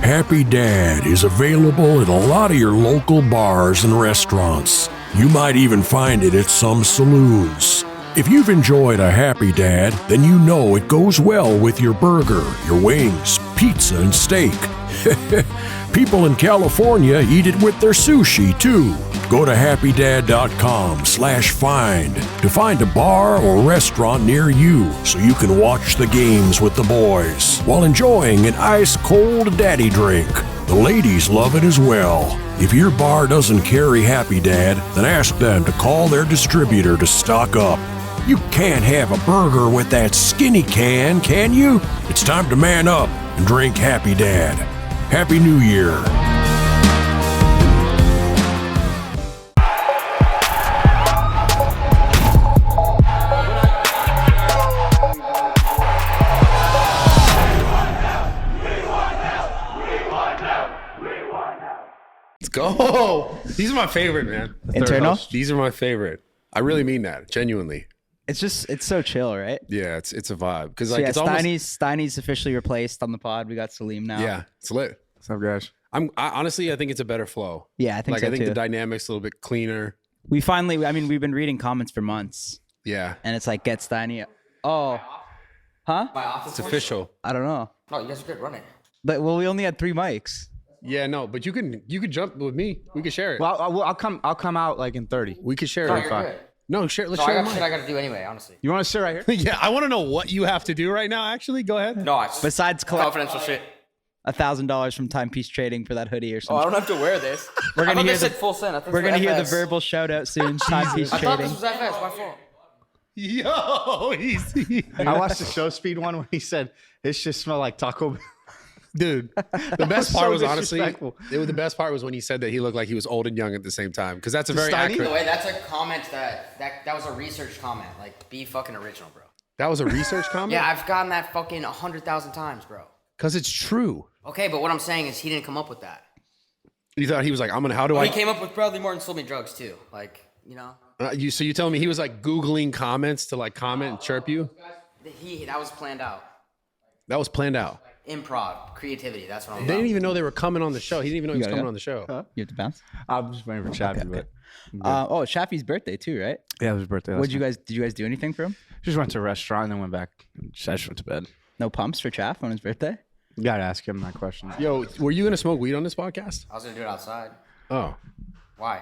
Happy Dad is available at a lot of your local bars and restaurants. You might even find it at some saloons. If you've enjoyed a Happy Dad, then you know it goes well with your burger, your wings, pizza, and steak. People in California eat it with their sushi, too. Go to happydad.com/find to find a bar or restaurant near you so you can watch the games with the boys while enjoying an ice-cold daddy drink. The ladies love it as well. If your bar doesn't carry Happy Dad, then ask them to call their distributor to stock up. You can't have a burger with that skinny can you? It's time to man up and drink Happy Dad. Happy New Year. Let's go. These are my favorite, man. Internal? These are my favorite. I really mean that, genuinely. It's so chill, right? Yeah, it's a vibe. Because So like yeah, it's almost, Steiny's officially replaced on the pod. We got Salim now. yeah, it's lit. What's up, guys? Honestly, I think it's a better flow. Yeah, I think Like so I think too. the dynamic's a little bit cleaner. We've been reading comments for months, Yeah, and it's like, get Steiny. Oh, huh? My office. it's official. I don't know. No, you guys are good. Run it. But well, we only had 3 mics. Yeah, no, but you could jump with me. We could share it. Well, I'll come out like in 30. We could share No, it. you're good. No, share. Let's No, I share got shit mine. I gotta do anyway. Honestly. You want to sit right here? Yeah, I want to know what you have to do right now. Actually, go ahead. No, it's Besides collect confidential shit. $1,000 from Timepiece Trading for that hoodie or Oh, I something. don't have to wear this. We're gonna I thought hear this the- said full send. I thought We're this gonna was hear the FS. verbal shout out soon. Timepiece I thought Trading. this was FS. My fault. Yo, he's I watched the show speed one when he said it should smell like Taco Bell. dude. The best was part so was honestly, disrespectful. the best part was when he said that he looked like he was old and young at the same time. Because that's a very Steiny? By the accurate. way, that's a comment that was a research comment. Like, be fucking original, bro. That was a research comment. Yeah, I've gotten that fucking 100,000 times, bro. Because it's true. Okay, but what I'm saying is he didn't come up with that. You thought he was like, I'm gonna. How do He I? came up with Bradley Martin sold me drugs too. Like, you know, So you telling me he was like Googling comments to like comment and chirp you? that was planned out. That was planned out. Improv, creativity. That's what I'm They about. didn't even know they were coming on the show. He didn't even know he was gotta coming go? on the show. You have to bounce. I'm just waiting for Chappie, but Oh, Shafi's birthday too, right? yeah, it was his birthday. Did you guys do anything for him? Just went to a restaurant and then went back. I just went to bed. No pumps for Chaff on his birthday? You gotta ask him that question. Yo, were you gonna smoke weed on this podcast? I was gonna do it outside. Oh, Why?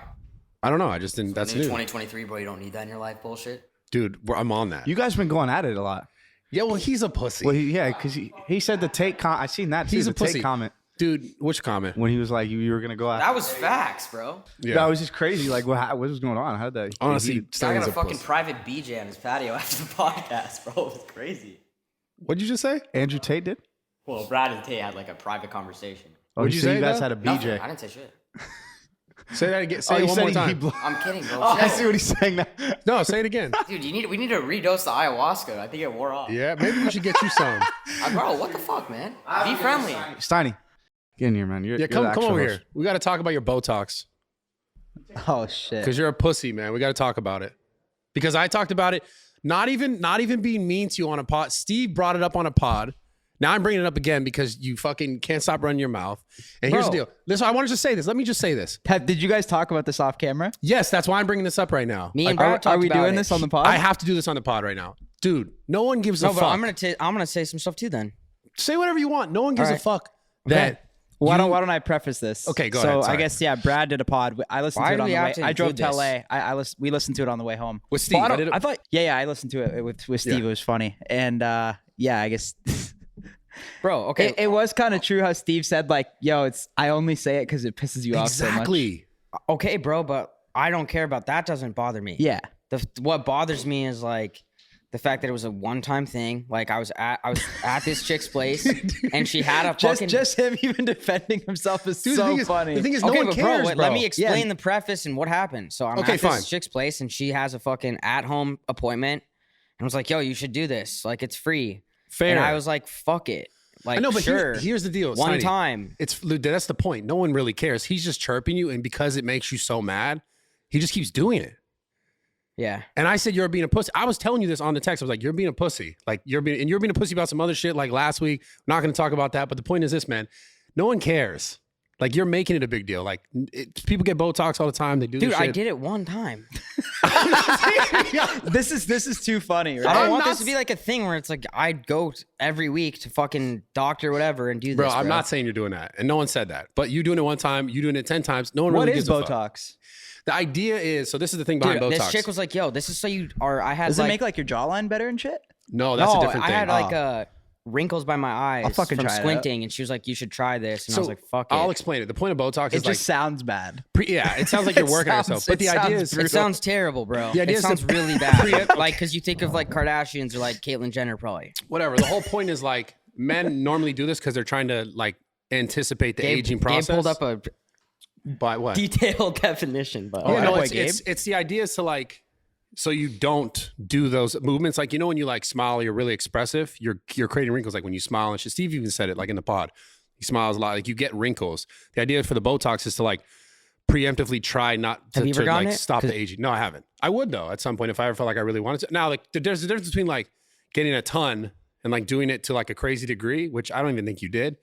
I don't know. I just didn't. That's New new, 2023, bro. You don't need that in your life, bullshit. dude. I'm on that. You guys been going at it a lot. Yeah, well, he's a pussy. Well, yeah, because he said the take. I seen that too. He's the a pussy. take comment Dude, which comment? when he was like, you were gonna go out. That was facts, bro. Yeah, That was just crazy. Like, what was going on? How did that? honestly, I Stein's got a a fucking pussy. private BJ on his patio after the podcast, bro. It was crazy. What'd you just say? Andrew Tate did. Well, Brad and Tay had like a private conversation. Oh, What'd you you said say, you guys though? had a Nothing. BJ. I didn't say shit. Say that again. Say Oh, it you one said more he time. I'm kidding, bro. I Chill. see what he's saying now. No, say it again. Dude, we need to redose the ayahuasca. I think it wore off. Yeah, maybe we should get you some. Bro, what the fuck, man? Be friendly. Steiny, get in here, man. You're Yeah, the come actual over host. here. We got to talk about your Botox Oh shit. because you're a pussy, man. We got to talk about it because I talked about it. Not even being mean to you on a pod. Steve brought it up on a pod. Now I'm bringing it up again because you fucking can't stop running your mouth. And here's the Bro. deal. Listen, I wanted to say this. Let me just say this. Did you guys talk about this off camera? Yes, that's why I'm bringing this up right now. Me and Are, Brad are talked we about doing it. this on the pod? I have to do this on the pod right now. Dude, no one gives a No, but fuck. I'm gonna say some stuff too then. Say whatever you want. No one gives All a right. fuck that Why don't I preface this? Okay, go so ahead, I sorry. guess Brad did a pod. I listened Why to it do on we the have way. to I drove to include LA. We listened to it on the way home. with Steve. Well, I did it. I thought I listened to it with Steve. Yeah. It was funny, and yeah, I guess Bro, okay. it was kind of true how Steve said like, "Yo, I only say it because it pisses you off so much." exactly. Okay, bro, but I don't care about that. Doesn't bother me. Yeah. What bothers me is like the fact that it was a one-time thing. Like I was at this chick's place and she had a fucking Just him even defending himself is Dude, so funny. The thing is, Okay, no one but cares, bro, bro. let me explain Yeah. the preface and what happened. So I'm Okay, at fine. this chick's place and she has a fucking at-home appointment and was like, "Yo, you should do this. Like it's free." Fair. And I was like, "Fuck it." Like I know, but sure. here's the deal. One Steiny. time. That's the point. No one really cares. He's just chirping you, and because it makes you so mad, he just keeps doing it. Yeah. And I said, you're being a pussy. I was telling you this on the text. I was like, you're being a pussy. Like you're being a pussy about some other shit like last week. I'm not going to talk about that. But the point is this, man. No one cares. Like you're making it a big deal. Like people get Botox all the time. They do. Dude, this I shit. did it one time. This is too funny, I right? don't want this to be like a thing where it's like I'd go every week to fucking doctor whatever and do this. Bro, I'm not saying you're doing that, and no one said that. But you doing it one time, you doing it 10 times. No one What really is gives a fuck. Botox? The idea is so. This is the thing Dude, behind Botox. this chick was like, "Yo, this is so you are." I had Does like, it make like your jawline better and shit? no, that's a different I thing. had like wrinkles by my eyes fucking from try it out. squinting, and she was like, "You should try this," and I was like, "Fuck it." I'll explain it. The point of Botox It is just like, sounds bad. yeah, it sounds like you're It working on sounds- yourself. But it the idea sounds is, It sounds terrible, bro. The idea It is sounds to really bad. Like, because you think of like Kardashians or like Caitlyn Jenner, probably. whatever. The whole point is like men normally do this because they're trying to like anticipate the aging process. Gabe pulled up a By what? detailed definition, but Yeah, no, boy, it's the idea is to like, so you don't do those movements. Like, you know, when you like smile, you're really expressive. You're creating wrinkles. Like when you smile and shit. Steve even said it like in the pod. He smiles a lot. Like you get wrinkles. The idea for the Botox is to like preemptively try not to, Have you ever gotten like it? stop the aging. No, I haven't. I would though at some point if I ever felt like I really wanted to. Now, like there's a difference between like getting a ton and like doing it to like a crazy degree, which I don't even think you did.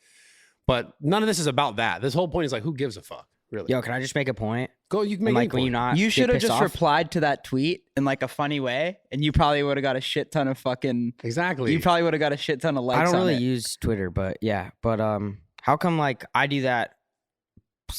But none of this is about that. This whole point is like, who gives a fuck, really? yo, can I just make a point? Go, you can And make like when you not You get should have pissed just off? replied to that tweet in like a funny way, and you probably would have got a shit ton of fucking. exactly. You probably would have got a shit ton of likes. I don't on really it. use Twitter, but yeah. But how come like I do that?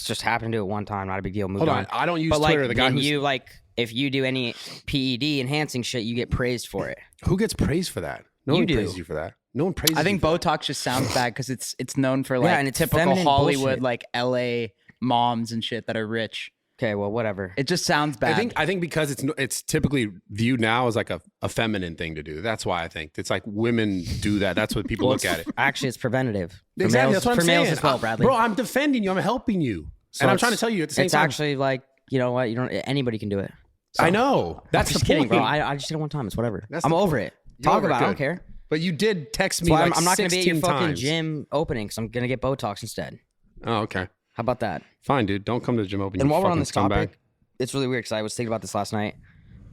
Just happened to do it one time, not a big deal. Moved Hold on, I don't use But like Twitter. The guy when who's you like, if you do any PED enhancing shit, you get praised for it. who gets praised for that? No You one do. praises you for that. No one praises. I think you for that. Botox just sounds bad because it's known for like Yeah, and it's typical feminine Hollywood bullshit. like LA moms and shit that are rich. Okay, well, whatever. It just sounds bad. I think because it's typically viewed now as like a feminine thing to do. That's why I think it's like women do that. That's what people look at it. Actually, it's preventative. For Exactly. males, That's what I'm for saying. males as well, Bradley. Bro, I'm defending you. I'm helping you, So and I'm it's- trying to tell you at the same it's time. actually like, you know what? You don't. Anybody can do it. So, I know. That's I'm just the kidding, point. bro. I just did it one time. It's whatever. That's I'm the over point. it. You're Talk over it, about it. I don't good. care. But you did text me So like I'm not going to be at 16 your fucking times. gym opening because I'm going to get Botox instead. Oh, okay. How about that? Fine, dude. Don't come to the gym open. And you while we're on fucking this scumbag. topic, it's really weird because I was thinking about this last night.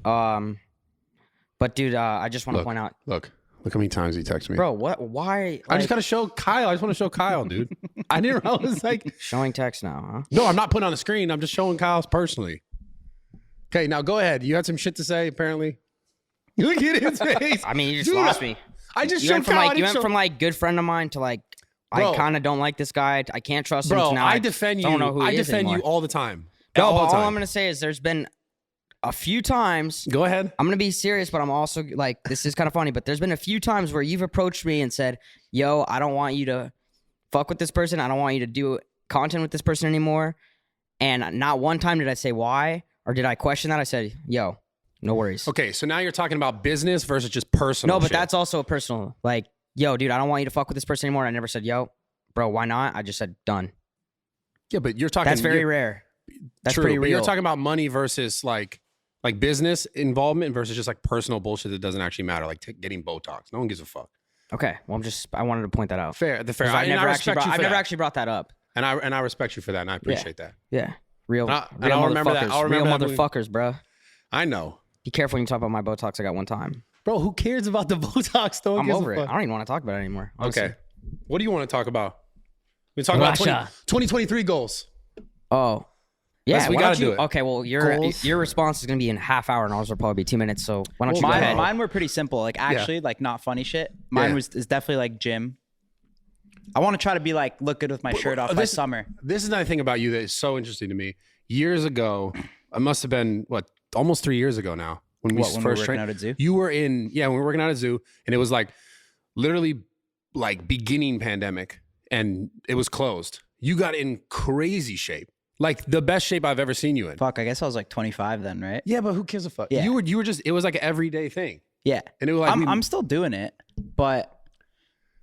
But dude, I just want to point out, Look how many times he texted me. bro, what? Why? I just like, gotta show Kyle. I just want to show Kyle, dude. I didn't realize like showing text now, huh? no, I'm not putting on the screen. I'm just showing Kyle's personally. Okay, now go ahead. You had some shit to say, apparently. Look at his face. I mean, you just Dude, lost me. I just You showed went from Kyle. I like you didn't went show- from like good friend of mine to like Bro. I kind of don't like this guy. I can't trust him. Bro, to now I defend you. Don't know who I he is defend you anymore. all the time. No, all but the all time. I'm gonna say is there's been a few times. Go ahead. I'm gonna be serious, but I'm also like, this is kind of funny. But there's been a few times where you've approached me and said, "Yo, I don't want you to fuck with this person. I don't want you to do content with this person anymore." And not one time did I say why, or did I question that. I said, "Yo, no worries." Okay, so now you're talking about business versus just personal. No, but shit. that's also a personal. Like, yo, dude, I don't want you to fuck with this person anymore. I never said, "Yo, bro, why not?" I just said, "Done." yeah, but you're talking. That's very you're- rare. That's true, pretty but real. you're talking about money versus like business involvement versus just like personal bullshit that doesn't actually matter, like getting Botox. No one gives a fuck. Okay, well, I wanted to point that out. Fair, the fair. 'Cause I, I've and I never respect you for I've that. never actually brought that up. and I respect you for that, and I appreciate that. Yeah, real, And real I'll remember that. motherfuckers. I'll remember real that movie. motherfuckers, bro. I know, Be careful when you talk about my Botox I got one time. bro. Who cares about the Botox? No one I'm gives a over it. fuck. I don't even want to talk about it anymore. Honestly. Okay, what do you want to talk about? We talk about Russia. 2023 goals. Oh. Yeah, Yes, we why don't gotta you- do it. Okay, well, your Goals? response is going to be in half hour and ours will probably be 2 minutes. So why don't you go Mine, ahead? mine were pretty simple. Like actually, like not funny shit. Mine Yeah. is definitely like gym. I want to try to be like look good with my shirt off by this- summer. This is another thing about you that is so interesting to me. Years ago, it must have been almost 3 years ago now when we What, when we first were working trained. out at zoo? You were when we were working out at zoo, and it was like literally like beginning pandemic, and it was closed. You got in crazy shape, like the best shape I've ever seen you in. Fuck, I guess I was like 25 then, right? Yeah, but who gives a fuck? Yeah. You were just. It was like an everyday thing, Yeah. and it was like I'm still doing it, but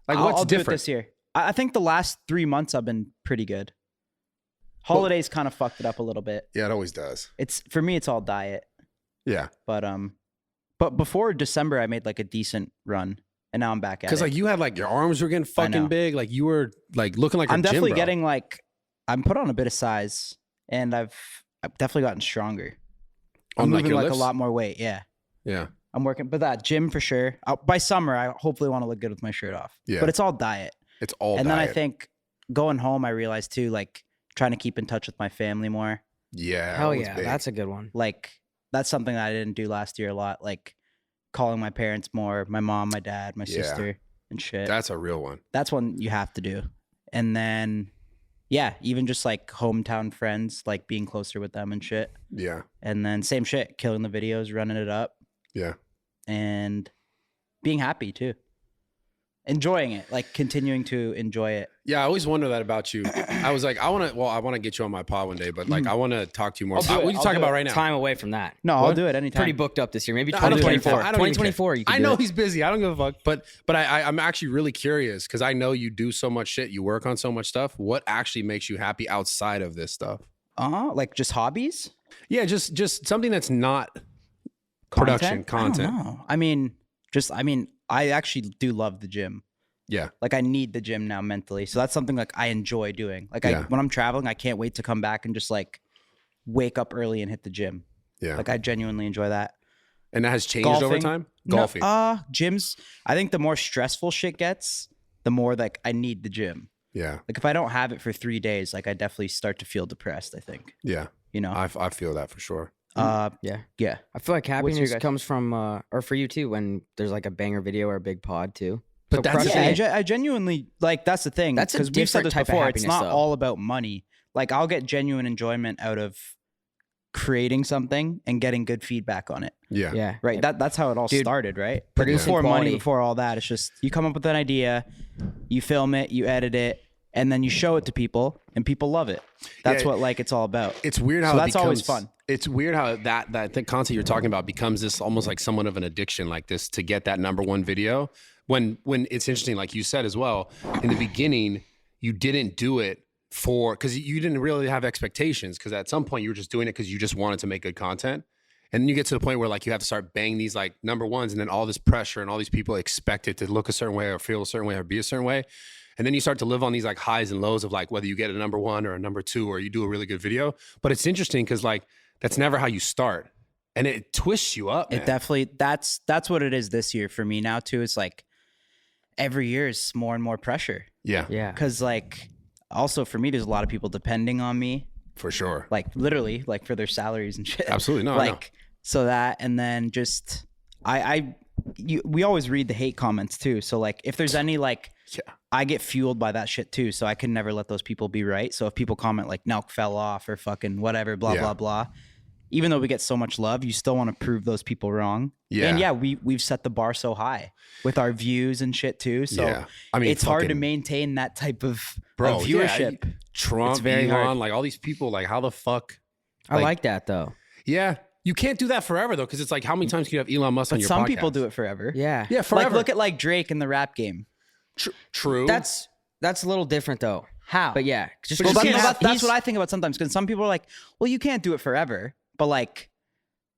like I'll what's do it different? this year. I think the last 3 months I've been pretty good. Holidays kind of fucked it up a little bit. Yeah, it always does. It's for me, it's all diet. Yeah, But before December, I made like a decent run, and now I'm back at it. because like you had like your arms were getting I know. fucking big. Like you were like looking like a I'm gym definitely bro. getting like I'm put on a bit of size, and I've definitely gotten stronger. On, I'm like, moving your like a lifts? lot more weight. Yeah, Yeah. I'm working, but that gym for sure. By summer, I hopefully want to look good with my shirt off. Yeah. But it's all diet, It's all and then I diet. think going home, I realized too, like trying to keep in touch with my family more. Yeah. Hell that was yeah, big. that's a good one. Like that's something that I didn't do last year a lot. Like calling my parents more, my mom, my dad, my Yeah. sister, and shit. That's a real one. That's one you have to do. And then, yeah, even just like hometown friends, like being closer with them and shit. Yeah. And then same shit, killing the videos, running it up, Yeah. and being happy too. Enjoying it, like continuing to enjoy it. Yeah, I always wonder that about you. I was like, I want to get you on my pod one day, but like, I want to talk to you more. I'll do What it. are you I'll talking do about it. right now? Time away from that. No, What? I'll do it anytime. Pretty booked up this year. Maybe I don't even 2024. care. I don't even 2024. You can I do know it. he's busy. I don't give a fuck. But I'm actually really curious because I know you do so much shit. You work on so much stuff. What actually makes you happy outside of this stuff? Like just hobbies? Yeah, just something that's not production content. I don't know. I mean, I actually do love the gym. Yeah. Like I need the gym now mentally. So that's something like I enjoy doing. Like Yeah. when I'm traveling, I can't wait to come back and just like wake up early and hit the gym. Yeah. Like I genuinely enjoy that. And that has changed over Golfing? time? Golfing. Gyms. I think the more stressful shit gets, the more like I need the gym. Yeah. Like if I don't have it for 3 days, like I definitely start to feel depressed, I think. Yeah. You know? I feel that for sure. Yeah. Yeah. I feel like What's your happiness guys'? comes from, or for you too, when there's like a banger video or a big pod too. But So that's- crushing Yeah, it- I genuinely like that's the thing. That's a because we've said different this type of before. It's happiness, not though. all about money. Like I'll get genuine enjoyment out of creating something and getting good feedback on it. Yeah. yeah. Right. That's how it all Dude, started, right? Like producing before quality. money, before all that. It's just you come up with an idea, you film it, you edit it, and then you show it to people, and people love it. That's Yeah. what like it's all about. It's weird how So it that's always becomes- fun. It's weird how that the content you're talking about becomes this almost like somewhat of an addiction, like this to get that #1 video. When it's interesting, like you said as well, in the beginning, you didn't do it because you didn't really have expectations. Because at some point you were just doing it because you just wanted to make good content, and then you get to the point where like you have to start banging these like #1s, and then all this pressure and all these people expect it to look a certain way or feel a certain way or be a certain way. And then you start to live on these like highs and lows of like whether you get a #1 or a #2 or you do a really good video. But it's interesting because like that's never how you start, and it twists you up. It Man. definitely that's what it is this year for me now too. It's like every year is more and more pressure. Yeah, Yeah. Cause like also for me, there's a lot of people depending on me, for sure. like literally, like for their salaries and shit. Absolutely. No, I know. like so that, and then just we always read the hate comments too. So like if there's any like Yeah. I get fueled by that shit too. So I can never let those people be right. So if people comment like NELK fell off or fucking whatever, blah, Yeah. blah, blah. Even though we get so much love, you still want to prove those people wrong. Yeah. And yeah, we've set the bar so high with our views and shit too. So Yeah. I mean, it's hard to fucking- maintain that type of Bro, viewership. yeah, Trump, It's very Elon, hard. like all these people, like how the fuck? I like that though. Yeah, you can't do that forever though, because it's like how many times can you have Elon Musk on But your some podcast? people do it forever. Yeah. Yeah, forever. Like look at like Drake in the rap game. True. That's a little different though. How? But yeah, just But you Well, can't have- that's what I think about sometimes because some people are like, well, you can't do it forever. But like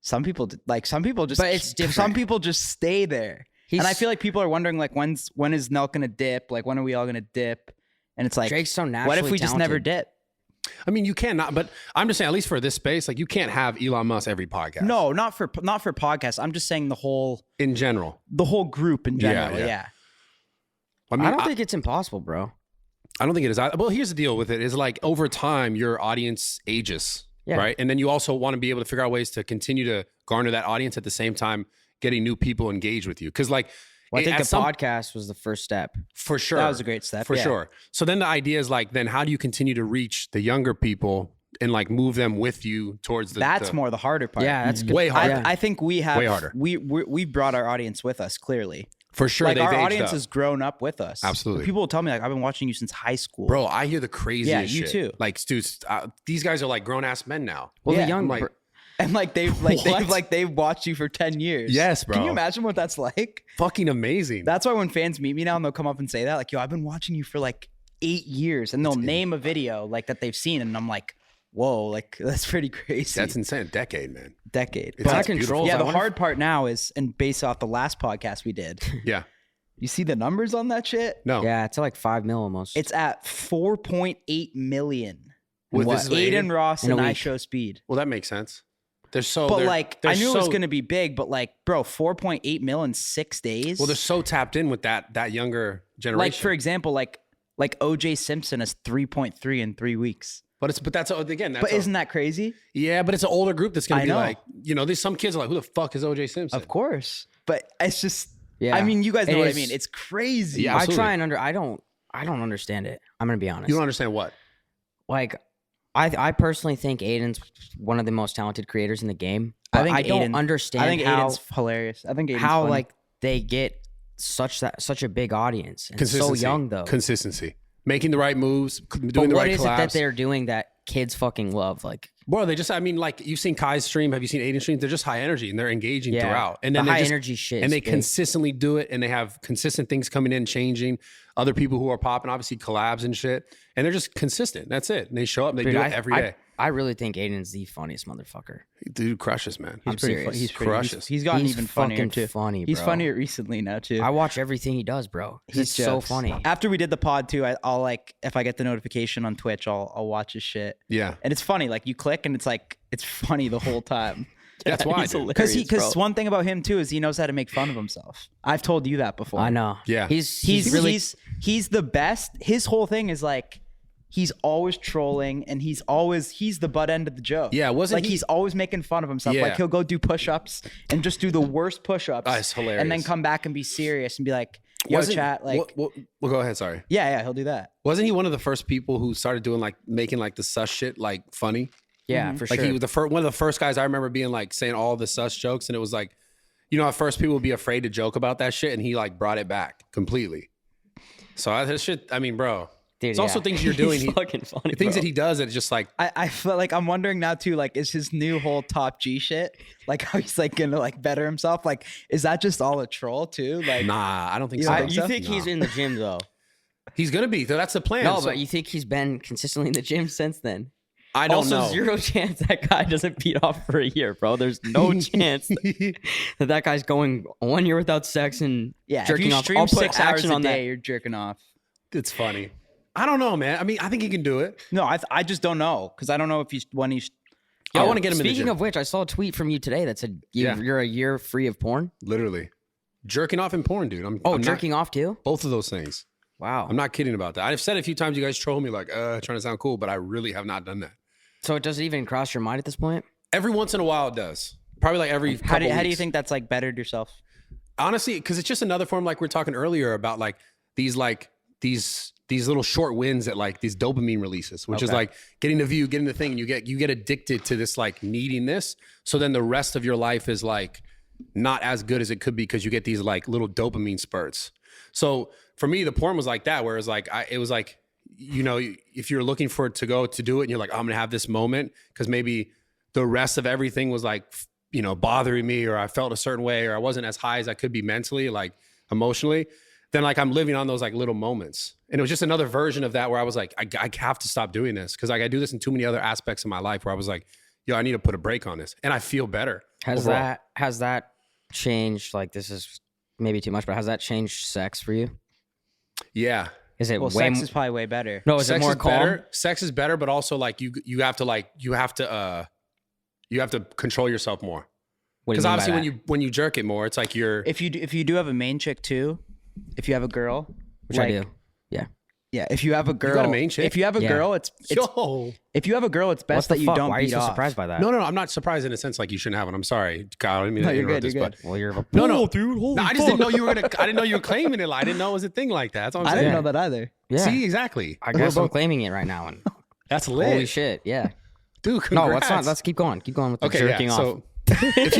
some people just But it's some different. people just stay there. And I feel like people are wondering like when is NELK gonna dip? Like when are we all gonna dip? And it's like Drake's so naturally what if we just never talented. dip? I mean, you cannot. But I'm just saying, at least for this space, like you can't have Elon Musk every podcast. No, not for podcasts. I'm just saying the whole in general. group in general. Yeah. Yeah. I mean, I don't think it's impossible, bro. I don't think it is. Well, here's the deal with it: is like over time, your audience ages, Yeah. right? And then you also want to be able to figure out ways to continue to garner that audience at the same time, getting new people engaged with you. Because like, Well, I think at the some- podcast was the first step. for sure, That was a great step. for yeah. sure. So then the idea is like, then how do you continue to reach the younger people and like move them with you towards the? That's the- more the harder part. Yeah, that's good. way harder. Yeah. I think we have Way harder. We brought our audience with us clearly. For sure, Like they've our aged audience up. has grown up with us. Absolutely. People will tell me like I've been watching you since high school. Bro, I hear the craziest Yeah, you shit. too. Like, dudes, these guys are like grown ass men now. Well, Yeah, the young, I'm like, And like they've What? they've watched you for 10 years. Yes, bro. Can you imagine what that's like? fucking amazing. That's why when fans meet me now and they'll come up and say that, like, yo, I've been watching you for like 8 years, and they'll name a video like that they've seen, and I'm like, whoa, like that's pretty crazy. That's insane. A decade, man. decade. It's But that's controls. yeah, I the wonder hard part now is, and based off the last podcast we did, Yeah. you see the numbers on that shit? No. yeah, it's like 5 mil almost. It's at 4.8 million. With What? this is with Aiden Ross In a and I week. Show Speed. Well, that makes sense. They're so. But they're- like, they're I knew it was so- going to be big, but like, bro, 4.8 mil in 6 days. Well, they're so tapped in with that younger generation. like, for example, like Like OJ Simpson has 3.3 in 3 weeks. But that's again. That's But isn't that crazy? yeah, but it's an older group that's gonna I be know. like, there's some kids are like, who the fuck is OJ Simpson? Of course. But it's just, Yeah. I mean, you guys know It what I is- mean. It's crazy. Yeah, I absolutely. try and I don't understand it. I'm gonna be honest. You don't understand what? Like, I personally think Aiden's one of the most talented creators in the game. I But think I don't Aiden- understand I think how Aiden's hilarious. I think Aiden's how funny. like they get such a big audience and so young though. Consistency. Making the right moves, doing But the what right is collabs. it that they're doing that kids fucking love? Like, Bro, they just, like you've seen Kai's stream. Have you seen Aiden's stream? They're just high energy and they're engaging yeah, throughout. And the then they're high just, energy shit. and is they big. consistently do it, and they have consistent things coming in, changing. Other people who are popping, obviously collabs and shit, and they're just consistent. That's it. And they show up, and they Dude, do it every day. I really think Aiden's the funniest motherfucker. Dude crushes, man. I'm pretty serious. He's pretty, crushes. he's gotten He's even funnier fucking too. funny, He's bro. funnier recently now too. I watch everything he does, bro. He's so jokes. funny. After we did the pod too, I'll like, if I get the notification on Twitch, I'll watch his shit. Yeah, And it's funny. Like you click and it's like, it's funny the whole time. that's why. He's dude. hilarious. Because bro. one thing about him too is he knows how to make fun of himself. I've told you that before. I know. Yeah. He's really he's the best. His whole thing is like he's always trolling and he's the butt end of the joke. Yeah, wasn't like he- he's always making fun of himself. Yeah. Like he'll go do push-ups and just do the worst push-ups. That's hilarious. And then come back and be serious and be like, "Yo, Wasn't- chat." Like, well, go ahead. Sorry. yeah, he'll do that. Wasn't he one of the first people who started doing like making like the sus shit like funny? yeah, for Like sure. he was one of the first guys I remember being like saying all the sus jokes, and it was like, at first people would be afraid to joke about that shit, and he like brought it back completely. So that shit, I mean, bro, Dude, it's also yeah. things you're doing. He's fucking funny. Things bro. that he does, it's just like, I feel like I'm wondering now too, like, is his new whole top G shit, like how he's like gonna like better himself? Like, is that just all a troll too? Like, nah, I don't think You so. don't I, think you so? think he's in the gym though? He's gonna be. That's the plan. No, So- but you think he's been consistently in the gym since then? I don't Also, know. zero chance that guy doesn't beat off for a year, bro. There's no chance that guy's going 1 year without sex and yeah, if jerking you off. stream I'll put 6 hours action a on day, that. you're jerking off. It's funny. I don't know, man. I mean, I think he can do it. No, I just don't know because I don't know if he's when he's. I want to get him in the Speaking gym. of which, I saw a tweet from you today that said Yeah. you're a year free of porn. Literally, jerking off and porn, dude. I'm not- Jerking off too? both of those things. Wow. I'm not kidding about that. I've said a few times, you guys troll me like, trying to sound cool, but I really have not done that. So it doesn't even cross your mind at this point? Every once in a while, it does. Probably like every. How do you weeks. think that's like bettered yourself? Honestly, because it's just another form, like we were talking earlier about, like these little short wins that like these dopamine releases, which is Okay. like getting the view, getting the thing, and you get addicted to this, like needing this. So then the rest of your life is like not as good as it could be because you get these like little dopamine spurts. So for me, the porn was like that, where it was like it was like, if you're looking for it to go to do it, and you're like, I'm gonna have this moment because maybe the rest of everything was like, bothering me, or I felt a certain way, or I wasn't as high as I could be mentally, like emotionally. Then like I'm living on those like little moments. And it was just another version of that where I was like, I have to stop doing this because like I do this in too many other aspects of my life where I was like, yo, I need to put a break on this. And I feel better. Has overall. that changed? Like, this is maybe too much, but has that changed sex for you? Yeah. Is it Well, way sex is probably way better. No, is it Sex more is calm? better. Sex is better, but also like you have to control yourself more. What do Because you mean by obviously that? when you jerk it more, it's like you're If you do have a main chick too, if you have a girl, Which like, I do. Yeah. Yeah, if you have a girl, got a main chick? if you have a Yeah. girl, it's yo. if you have a girl, it's What best the that you fuck? don't Why are you beat so off. surprised by that? No, I'm not surprised in a sense like you shouldn't have one. I'm sorry, Kyle. I didn't mean No, to you're interrupt good, this, you're but good. Well, you're a no, dude. Holy no, I just didn't know you were I didn't know you were claiming it. I didn't know it was a thing like that. That's all I'm I saying. didn't know that either. Yeah. See, exactly. I guess I'm both- claiming it right now. And That's lit. holy shit. Yeah. Dude, No, congrats. let's not. Let's keep going. Keep going with the okay, jerking yeah. off. So if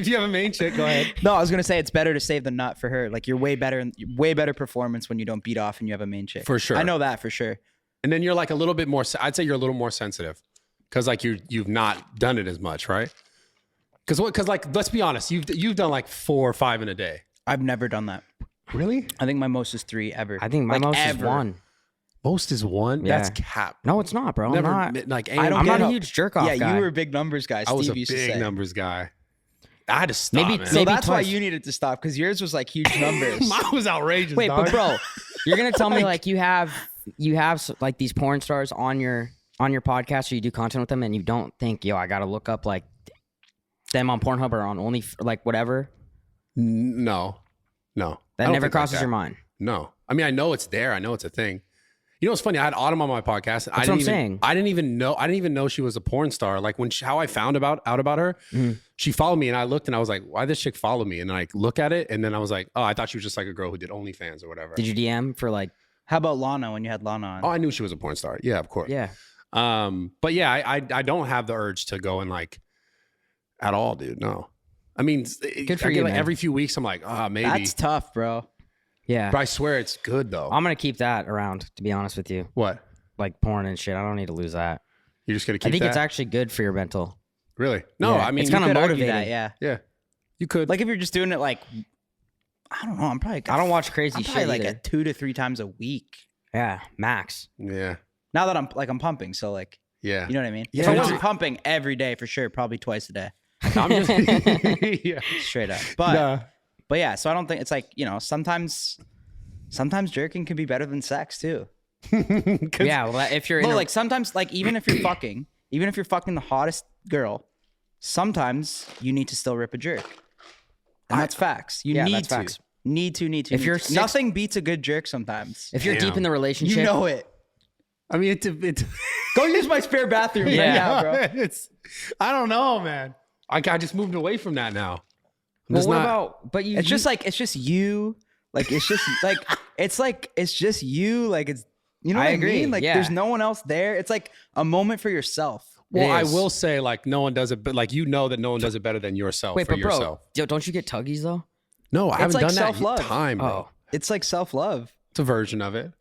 you have a main chick, go ahead. No, I was gonna say it's better to save the nut for her. Like you're way better performance when you don't beat off and you have a main chick. For sure. I know that for sure. And then you're like a little bit more. I'd say you're a little more sensitive because like you've not done it as much, right? Because like let's be honest, you've done like 4 or 5 in a day. I've never done that. Really? I think my most is 3 ever. I think my Like, most is ever. 1. Most is 1. Yeah. That's cap. No, it's not, bro. Never I'm not. like I don't I'm get not a how- huge jerk off Yeah, guy. you were a big numbers guy. I was Steve a used to big say. numbers guy. I had to stop, Maybe- man. So maybe that's why twice. you needed to stop because yours was like huge numbers. Mine was outrageous. Wait, dog. but bro, you're gonna tell me like you have like these porn stars on your podcast, or you do content with them, and you don't think, yo, I gotta look up like them on Pornhub or on Only like whatever. No. I That don't never think like crosses that. your mind. No. I mean, I know it's there. I know it's a thing. You know what's funny? I had Autumn on my podcast. That's what I'm saying. I didn't even know she was a porn star. Like how I found out about her, she followed me, and I looked and I was like, why did this chick follow me? And I look at it, and then I was like, oh, I thought she was just like a girl who did OnlyFans or whatever. Did you DM for like? How about Lana when you had Lana on? Oh, I knew she was a porn star. Yeah, of course. Yeah. But yeah, I don't have the urge to go and like at all, dude. No. I mean, Good for I you, get like man. every few weeks, I'm like, maybe. That's tough, bro. Yeah. But I swear it's good though. I'm gonna keep that around. To be honest with you, What? like porn and shit. I don't need to lose that. You're just gonna keep I think that? it's actually good for your mental. Really? No, Yeah. I mean, It's you kinda could argue motivating. That, yeah. Yeah, you could. Like if you're just doing it like, I don't know. I'm probably. I don't watch crazy I'm shit probably like either. a 2 to 3 times a week. Yeah, max. yeah, Now that I'm pumping, so like, yeah. you know what I mean? Yeah, If I no. wasn't pumping every day for sure, probably twice a day, I'm just, yeah. straight up. But yeah, so I don't think it's like, you know, sometimes jerking can be better than sex too. Yeah, well, if you're in No, a, like sometimes, like even if you're fucking the hottest girl, sometimes you need to still rip a jerk, and that's facts. You Yeah, need that's to. facts. Need to. If you're six- nothing beats a good jerk sometimes. if you're deep Damn. in the relationship, You know it. I mean, it's Go use my spare bathroom right Yeah. now, bro. it's. I don't know, man. I just moved away from that now. I'm Well, just what not- about? But you, It's just like it's just you. Like it's just like it's just you. Like it's you know I what I agree, mean. Like yeah. there's no one else there. It's like a moment for yourself. Well, It I is. will say, like, no one does it, but like, you know that no one does it better than yourself wait, for but bro, yourself. don't you get tuggies though? No, I haven't like done that self-love. in time, bro. Oh, It's like self love. It's a version of it.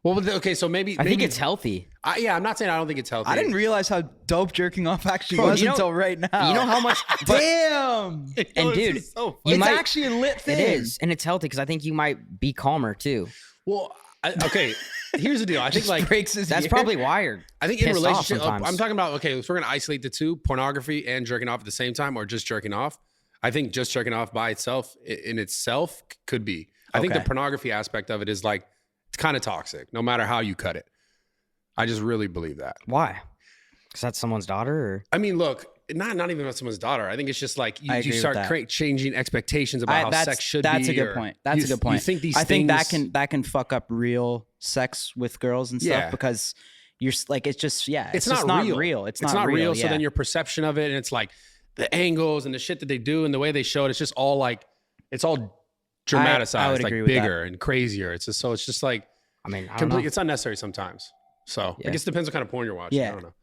Well, okay, so maybe I think it's healthy. yeah, I'm not saying I don't think it's healthy. I didn't realize how dope jerking off actually Bro, was you know- until right now. You know how much? But Damn. and dude, so you It's might- actually a lit thing. it is, and it's healthy because I think you might be calmer too. well, okay. Here's the deal. I think like breaks his That's ear. probably wired. I think in pissed off relationship, sometimes. I'm talking about, okay, if we're going to isolate the two, pornography and jerking off at the same time, or just jerking off. I think just jerking off by itself, in itself, could be. I think the Okay. pornography aspect of it is like, it's kind of toxic, no matter how you cut it. I just really believe that. Why? Because that's someone's daughter, or I mean, look, not even about someone's daughter. I think it's just like I you agree with start that. changing expectations about how sex should be. That's a good or point. That's a you- good point. You think these I think things, that can fuck up real sex with girls and stuff Yeah. because you're like it's just it's just not not real. It's It's not real. So yeah. then your perception of it, and it's like the angles and the shit that they do and the way they show it, it's just all like, it's all dramatized, I would like agree with bigger and crazier. It's just, so it's just like I mean, I don't complete. know. It's unnecessary sometimes. So Yeah. I guess it depends what kind of porn you're watching. Yeah. I don't know.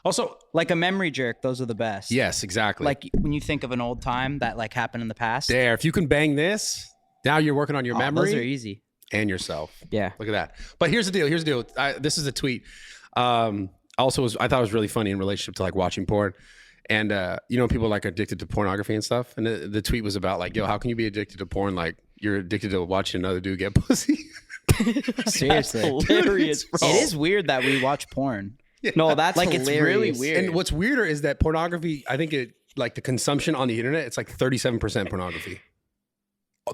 Also, like a memory jerk. Those are the best. yes, exactly. Like when you think of an old time that like happened in the past. there, if you can bang this, now you're working on your Oh, memory Those are easy. and yourself. Yeah. Look at that. But here's the deal. This is a tweet. Also, I thought it was really funny in relationship to like watching porn. And you know, people like addicted to pornography and stuff. And the tweet was about like, yo, how can you be addicted to porn? Like you're addicted to watching another dude get pussy. Seriously. hilarious, bro. It is weird that we watch porn. No, that's Like it's really hilarious. weird. And what's weirder is that pornography, I think it like the consumption on the internet, it's like 37% pornography.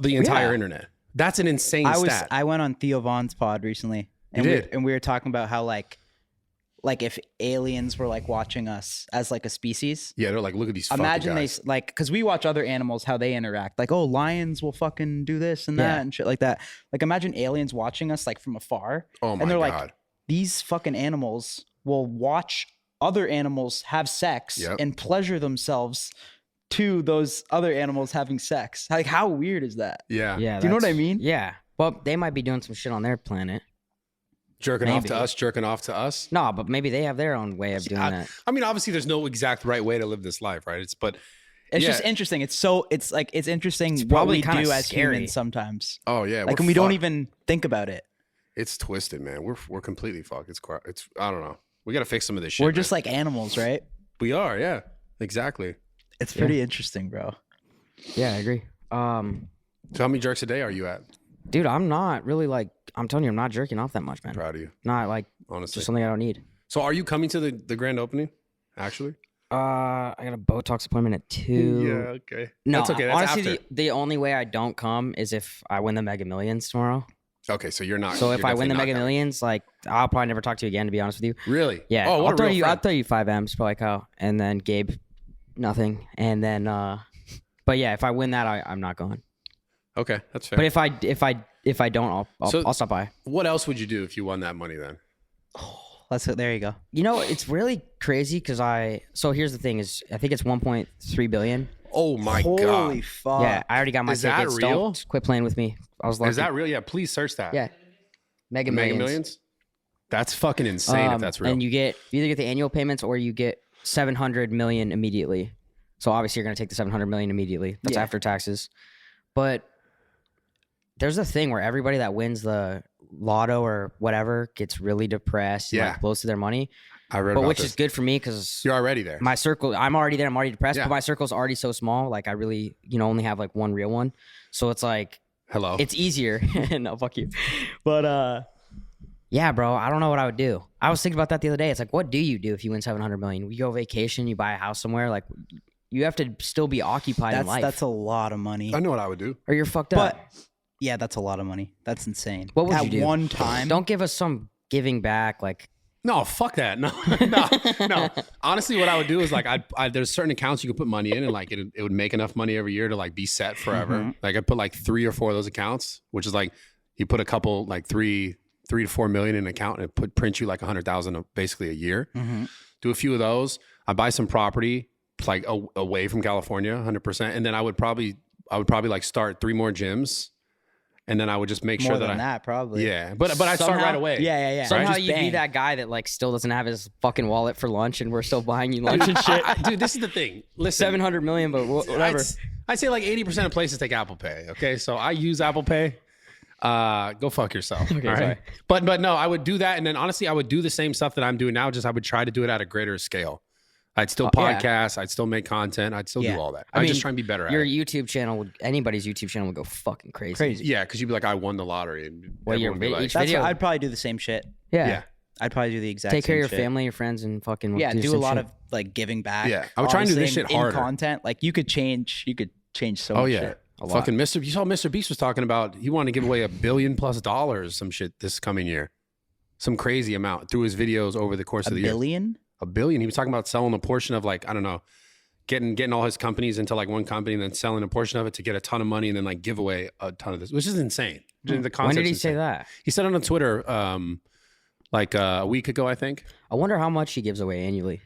The entire Yeah. internet. That's an insane stat. I went on Theo Vaughn's pod recently. And You did? we were talking about how like if aliens were like watching us as like a species. Yeah, they're like, look at these fucking Imagine they guys. like because we watch other animals how they interact. Like, oh, lions will fucking do this and that Yeah. and shit like that. Like, imagine aliens watching us like from afar. Oh my and they're God. like, these fucking animals will watch other animals have sex Yep. and pleasure themselves to those other animals having sex. Like, how weird is that? Yeah. Yeah. Do you know what I that's- mean? Yeah. Well, they might be doing some shit on their planet. Jerking off to Maybe. us, jerking off to us. No, but maybe they have their own way of doing I, that. I mean, obviously, there's no exact right way to live this life, right? It's Yeah. just interesting. It's interesting It's what probably we kinda do as scary. humans sometimes. Oh yeah, Like, we're and we don't fucked. even think about it. It's twisted, man. We're completely fucked. It's I don't know. We got to fix some of this shit. We're just man. like animals, right? we are. Yeah, exactly. It's pretty interesting, bro. Yeah, I agree. So how many jerks a day are you at? Dude, I'm not really like. I'm telling you, I'm not jerking off that much, man. Proud of you, Not like honestly. just something I don't need. So are you coming to the grand opening? Actually, I got a Botox appointment at 2. Okay. No, That's okay. That's honestly, after. the only way I don't come is if I win the Mega Millions tomorrow. Okay, so you're not. So if you're I win the definitely Mega not Millions, like I'll probably never talk to you again. To be honest with you, coming. Really? yeah. Oh, what I'll a real I'll friend. throw you 5 M's, probably Kyle, and then Gabe, nothing, and then. But yeah, if I win that, I'm not going. Okay, that's fair. But if if I don't, I'll stop by. What else would you do if you won that money then? There you go. You know, it's really crazy because so here's the thing is I think it's 1.3 billion. Oh my Holy God. fuck. Yeah, I already got my Is that tickets. real? Don't quit playing with me. I was lucky. Is that real? Yeah, please search that. Yeah. Mega Mega Millions. Millions? That's fucking insane if that's real. And you either get the annual payments or you get 700 million immediately. So obviously you're going to take the 700 million immediately. That's Yeah. after taxes. But there's a thing where everybody that wins the lotto or whatever gets really depressed and Yeah. like blows through their money. I read But about which this. is good for me because You're already there. my circle, I'm already there. I'm already depressed, Yeah. but my circle's already so small. Like I really, only have like one real one. So it's like, Hello. it's easier. No, fuck you. But yeah, bro, I don't know what I would do. I was thinking about that the other day. It's like, what do you do if you win 700 million? You go vacation, you buy a house somewhere. Like, you have to still be occupied in life, That's a lot of money. I know what I would do. or you're fucked up. But yeah, that's a lot of money. That's insane. What would At you do? one time? Don't give us some giving back. Like, No, fuck that. No, no. Honestly, what I would do is like, there's certain accounts you could put money in, and like it would make enough money every year to like be set forever. Mm-hmm. Like I'd put like 3 or 4 of those accounts, which is like you put a couple like 3 to 4 million in an account, and it print you like 100,000 basically a year. Mm-hmm. Do a few of those. I buy some property like away from California, 100%, and then I would probably like start 3 more gyms. And then I would just make More sure than that probably. yeah, but I start right away. Yeah. somehow Just you'd be bang. that guy that like still doesn't have his fucking wallet for lunch, and we're still buying you lunch and shit. Dude, this is the thing. Listen, 700 million, but whatever. I'd say like 80% of places take Apple Pay. Okay, so I use Apple Pay. Go fuck yourself. Okay, all right? sorry. But no, I would do that, and then honestly, I would do the same stuff that I'm doing now. Just I would try to do it at a greater scale. I'd still yeah. podcast. I'd still make content. I'd still Yeah. do all that. I I'd mean, just try and be better at Your it. YouTube channel anybody's YouTube channel would go fucking crazy. Crazy. Yeah, because you'd be like, I won the lottery. And Well, everyone would be like, each That's video. what, I'd probably do the same shit. Yeah. yeah. I'd probably do the exact Take care of same your shit. family, your friends, and fucking Yeah, do a some lot shit. of like giving back. Yeah. I would try and do this Obviously, shit in harder. content. Like you could change so Oh much yeah. shit. A lot. Fucking Mr. You saw Mr. Beast was talking about he wanted to give away $1 billion+ some shit this coming year, some crazy amount through his videos over the course A of the year. billion? $1 billion. He was talking about selling a portion of like I don't know, getting all his companies into like one company and then selling a portion of it to get a ton of money and then like give away a ton of this, which is insane. The When concept's did he insane. say that? He said it on Twitter like a week ago, I think. I wonder how much he gives away annually.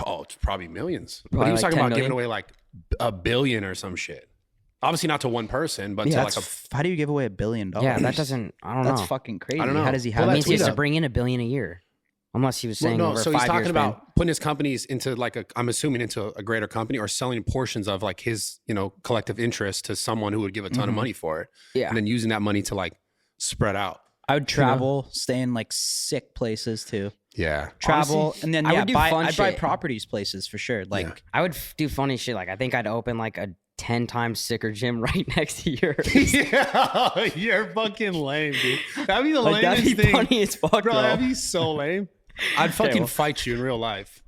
Oh, it's probably millions. But Probably he was like talking 10 about giving million? away like $1 billion or some shit. Obviously not to one person, but to like a. How do you give away $1 billion? Yeah, that doesn't. I don't That's know. fucking crazy. I don't know. How does he Well, have That that's means he has tweet to up. bring in $1 billion a year, unless he was saying over so a he's 5 talking year about putting his companies into like I'm assuming into a greater company or selling portions of like his, collective interest to someone who would give a ton of money for it. Yeah. And then using that money to like spread out. I would travel, stay in like sick places too. Yeah. Travel Honestly, and then I would do fun I'd buy shit. properties places for sure. Like I would do funny shit. Like I think I'd open like a 10 times sicker gym right next to yours. Yeah, you're fucking lame, dude. That'd be the Like that'd be lamest thing. funny as fuck, Bro, bro. that'd be so lame. I'd fucking well. fight you in real life.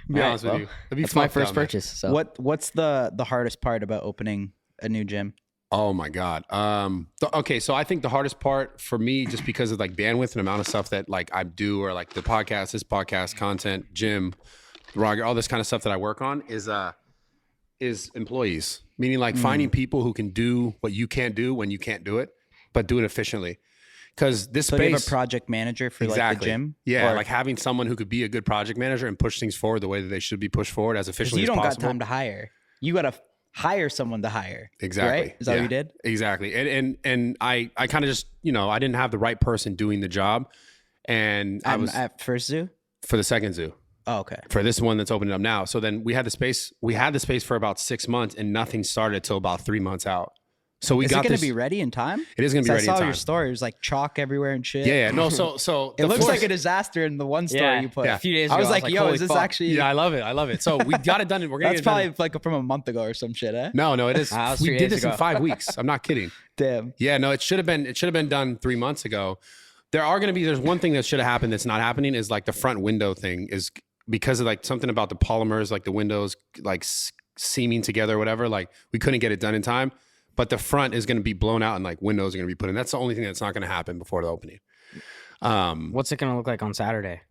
To be All right, honest with well, you. That'd be That's my fucked first up, man. purchase. So what's the hardest part about opening a new gym? Oh my God. Okay, so I think the hardest part for me, just because of like bandwidth and amount of stuff that like I do, or like the podcast, this podcast, content, gym, Roger, all this kind of stuff that I work on is employees. Meaning like finding people who can do what you can't do when you can't do it, but do it efficiently. Because this So space, you have a project manager for like the gym? Yeah, Or- like having someone who could be a good project manager and push things forward the way that they should be pushed forward as 'Cause efficiently you as don't possible. got time to hire. You got to hire someone to hire. Exactly. Right? Is that what Yeah. you did? Exactly. And I kind of just, I didn't have the right person doing the job. And I was At first zoo? for the second zoo, Oh, okay. for this one that's opening up now. So then we had the space for about 6 months and nothing started till about 3 months out. So we Is got it going this. to be ready in time? It is going to be 'Cause ready I in saw time. your story. It was like chalk everywhere and shit. Yeah. No. So It the looks floors- like a disaster in the one story Yeah. you put. Yeah. a few days I ago, was like, yo, holy is this fuck. actually... Yeah, I love it. I love it. So we got it done. We're going to That's get it done. probably like from a month ago or some shit, eh? No, it is. That was We 3 did days this in ago. 5 weeks. I'm not kidding. Damn. Yeah, no, it should have been done 3 months ago. There's one thing that should have happened that's not happening is like the front window thing is because of like something about the polymers, like the windows like seaming together or whatever. Like we couldn't get it done in time, but the front is going to be blown out and like windows are going to be put in. That's the only thing that's not going to happen before the opening. What's it gonna look like on Saturday?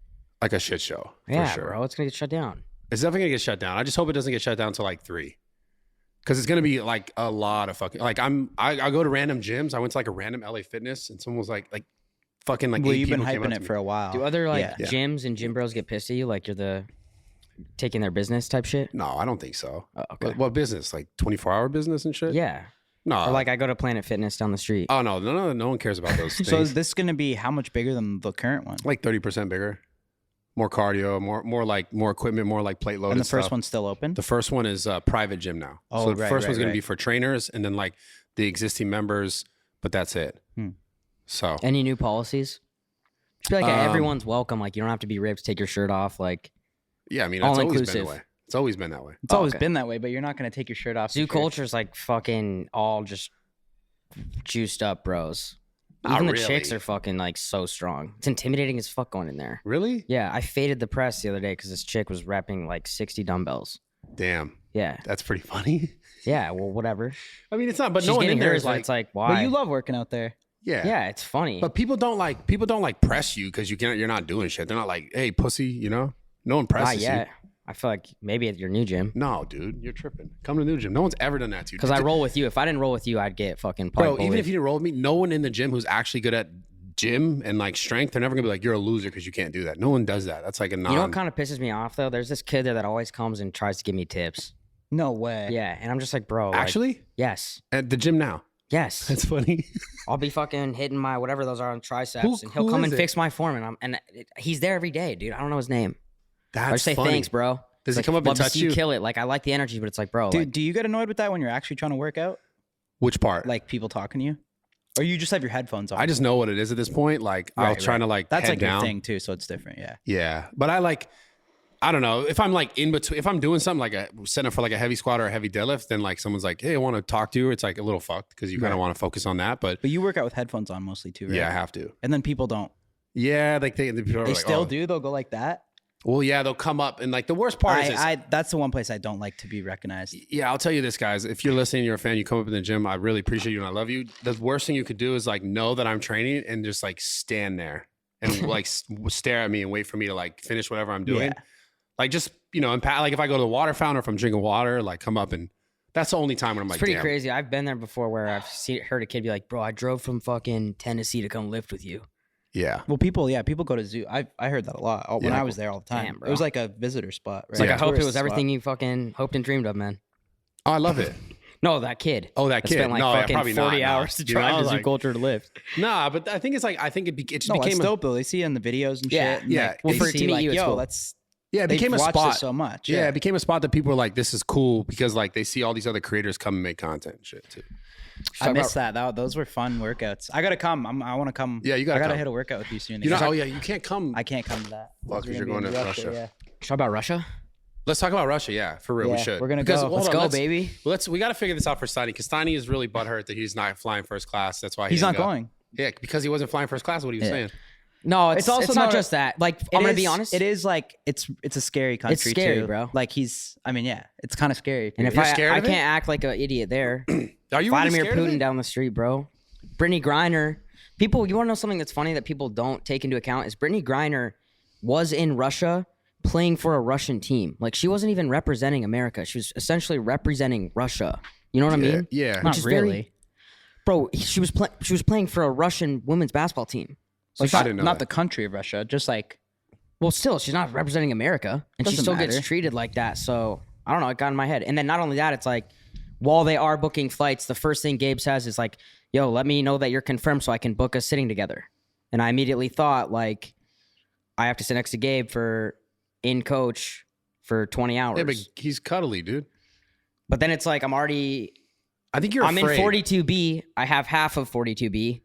Like a shit show Yeah, for sure. bro. It's gonna get shut down. It's definitely going to get shut down. I just hope it doesn't get shut down till like 3. Because it's gonna be like a lot of fucking like I go to random gyms. I went to like a random LA Fitness and someone was like fucking like. Well, 8 you've been people came up hyping to it me. for a while. Do other like Yeah. gyms and gym bros get pissed at you like you're the taking their business type shit? No, I don't think so. Oh, okay. What business? Like 24-hour business and shit? Yeah. No. Or like I go to Planet Fitness down the street. oh no one cares about those things. So is this going to be how much bigger than the current one? like 30% bigger, more cardio, more equipment, more like plate load. And the first stuff. one's still open? The first one is a private gym now. Oh, so the right, first right, one's gonna right. be for trainers, and then like the existing members, but that's it. So Any new policies? I feel like Um, everyone's welcome. Like you don't have to be ripped. Take your shirt off. Like yeah, I mean that's always been All-inclusive. the way. It's always been that way. It's always okay. been that way, but you're not going to take your shirt off. zoo for sure. culture's like fucking all just juiced up bros. Not Even the really. chicks are fucking like so strong. It's intimidating as fuck going in there. Really? Yeah, I faded the press the other day because this chick was repping like 60 dumbbells. Damn, Yeah, that's pretty funny. yeah. Well, whatever. I mean, it's not, but She's no one in getting there hers, is but like, it's like why? But you love working out there. yeah, yeah, it's funny. But people don't like press you because you're not doing shit. They're not like, hey, pussy, you know. No one presses Not yet. you. I feel like maybe at your new gym. No, dude, you're tripping. Come to the new gym. No one's ever done that to you. Because I roll with you. If I didn't roll with you, I'd get fucking Bro, bullied. even if you didn't roll with me, no one in the gym who's actually good at gym and like strength, they're never gonna be like, you're a loser because you can't do that. No one does that. That's like a non. You know what kind of pisses me off though? There's this kid there that always comes and tries to give me tips. No way. Yeah, and I'm just like, bro. like, Actually, yes, at the gym now. yes. That's funny. I'll be fucking hitting my whatever those are on triceps, and he'll who come is and it? fix my form, and he's there every day, dude. I don't know his name. That's I just say funny. thanks, bro. Does he Like, come up and love to touch see you? Kill it. Like I like the energy, but it's like, bro, Dude, like, do you get annoyed with that when you're actually trying to work out? Which part? Like people talking to you? Or you just have your headphones on? I just know what it is at this point. Like I'll Right, try right. to like That's head like down. your thing too, so it's different, yeah. Yeah, but I don't know if I'm like in between. If I'm doing something like setting up for like a heavy squat or a heavy deadlift, then like someone's like, "Hey, I want to talk to you." It's like a little fucked because you kind of Right. want to focus on that. But But you work out with headphones on mostly too, right? yeah, I have to. And then people don't. Yeah, like they people are They like, still "Oh." do. They'll go like that. Well, yeah, they'll come up and like the worst part is this. That's the one place I don't like to be recognized. Yeah, I'll tell you this, guys. If you're listening, you're a fan, you come up in the gym, I really appreciate you and I love you. The worst thing you could do is like know that I'm training and just like stand there and like stare at me and wait for me to like finish whatever I'm doing. Yeah. Like just, you know, like if I go to the water fountain or if I'm drinking water, like come up and that's the only time when I'm like, it's pretty damn. crazy. I've been there before where I've heard a kid be like, bro, I drove from fucking Tennessee to come lift with you. Yeah. Well, people go to zoo. I heard that a lot when Yeah. I was there all the time. Damn, bro. It was like a visitor spot, right? It's like Yeah. I hope it Tourist was spot. everything you fucking hoped and dreamed of, man. Oh, I love it. No, that kid. Oh, that kid. Spent like No, yeah, fucking probably 40 not, no. hours to You know, drive to zoo like- culture to lift. Nah, but I think it's like, it just No, became it's a, dope though. They see it in the videos and Yeah. shit. And Yeah. like, Well, they for it to see meet like, you, it's yo, cool. that's yeah, it they've became a watched spot. it so much. Yeah, it became a spot that people were like, this is cool because like they see all these other creators come and make content and shit too. I missed that. Those were fun workouts. I gotta come. I want to come. Yeah, you gotta I gotta come. hit a workout with you soon. You know, again. oh yeah, you can't come. I can't come to that. Well, 'cause We're you're gonna be going in to Russia. Yeah. Talk about Russia? Let's talk about Russia. Yeah, for real, we Yeah, should. we're gonna Because- go. hold Let's on, go, baby. We got to figure this out for Steiny because Steiny is really butthurt that he's not flying first class. That's why He's didn't not go. going. Yeah, because he wasn't flying first class. What he was Yeah. saying. No, it's also not not- just that. Like, I'm going to be honest. It is like it's a scary country. scary, too. bro. Like I mean, yeah, it's kind of scary. And if You're I scared of it? can't act like an idiot there. Are you really Vladimir scared of Putin it? down the street, bro. Brittany Griner. People, you want to know something that's funny that people don't take into account is Brittany Griner was in Russia playing for a Russian team. Like she wasn't even representing America. She was essentially representing Russia. You know what I mean? Yeah. not is really. very- Bro, she was playing for a Russian women's basketball team. Like, I didn't know not that. the country of Russia, just like Well, still, she's not representing America, and she Doesn't still matter. gets treated like that. So I don't know. It got in my head. And then not only that, it's like while they are booking flights, the first thing Gabe says is like, "Yo, let me know that you're confirmed so I can book us sitting together." And I immediately thought like, I have to sit next to Gabe for in coach for 20 hours. Yeah, but he's cuddly, dude. But then it's like I'm I think you're in afraid. 42B. I have half of 42B.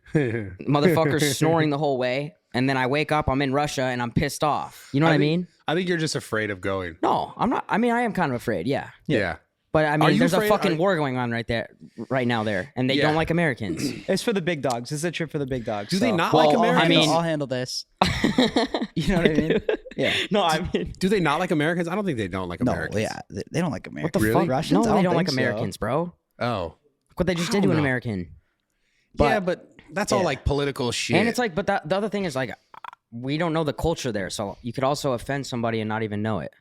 Motherfucker's snoring the whole way. And then I wake up, I'm in Russia, and I'm pissed off. You know what I mean? I think you're just afraid of going. No, I'm not. I mean, I am kind of afraid, yeah. Yeah. But I mean, you there's a afraid- fucking are- war going on right now there, and they Yeah. don't like Americans. it's for the big dogs. It's a trip for the big dogs. Do they so- not Well, like I'll Americans? handle- I mean- I'll handle this. You know what I mean? Yeah. No, I mean, Do they not like Americans? I don't think they don't like No, Americans. yeah, they don't like what Americans. the Really? fuck? Russians? No, I they don't don't like think so. Americans, bro. Look Oh. what they just I did to don't an know. American. Yeah, but that's all Yeah. like political shit. And it's like, but the other thing is like, we don't know the culture there, so you could also offend somebody and not even know it.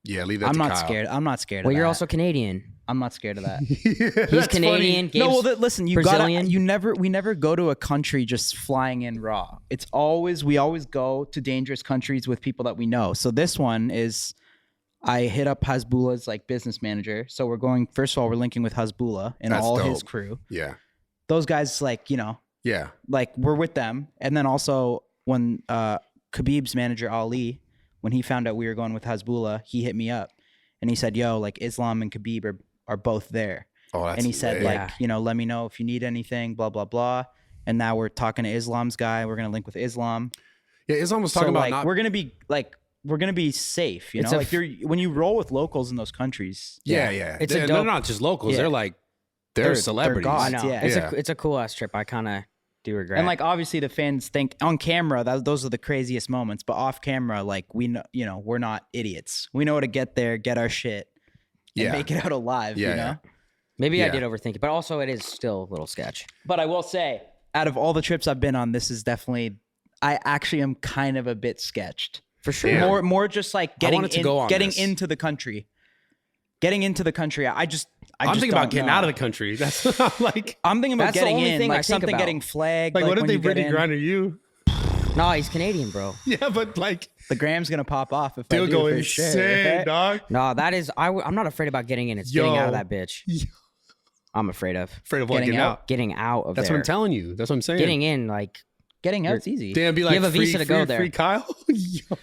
Yeah, leave that I'm to not Kyle. scared. I'm not scared Well, of that. you're also Canadian. I'm not scared of that. He's Canadian. No, Gabe's well, listen, Brazilian. we never go to a country just flying in raw. We always go to dangerous countries with people that we know. So this one is, I hit up Hasbullah's like business manager. So we're going, first of all, we're linking with Hasbullah and That's all his dope. crew. Yeah. Those guys, like, you know, Yeah. like we're with them. And then also when Khabib's manager, Ali, when he found out we were going with Hasbullah, he hit me up and he said, yo, like Islam and Khabib are both there. Oh, that's And he said, lit. like, you know, let me know if you need anything, blah, blah, blah. And now we're talking to Islam's guy. We're going to link with Islam. Yeah, Islam was So, talking about like, not. we're going to be safe, you It's know? a Like, when you roll with locals in those countries. Yeah. It's a They're dope- not just locals. Yeah. They're like, they're celebrities. gods. I know. Yeah. It's a cool ass trip. I kind of do regret. And, like, obviously the fans think on camera, those are the craziest moments. But off camera, like, we know, you know, we're not idiots. We know how to get there, get our shit, and Yeah. make it out alive, Yeah, you know? yeah. maybe I yeah. did overthink it, but also it is still a little sketch. But I will say, out of all the trips I've been on, this is definitely, I actually am kind of a bit sketched. For sure. Yeah. More just like I getting wanted to go on getting this. into the country. Getting into the country, I'm I'm thinking about getting out of the country. That's like. I'm thinking about That's the getting only in, thing I like think something about. getting flagged. Like, what if when they you get Brittany in. Griner you? No, he's Canadian, bro. Yeah, but like, The gram's gonna pop off if I they'll do go for insane, sure. right? dog. No, that is. I'm not afraid about getting in. It's getting out of Yo. that bitch. Yo. I'm afraid of Afraid of what? Getting Getting out. out. getting out of That's there. what I'm telling you. That's what I'm saying. Getting in, like, Getting out's easy. Damn, be like, have a free, visa to go free, there. Free Kyle. Yo.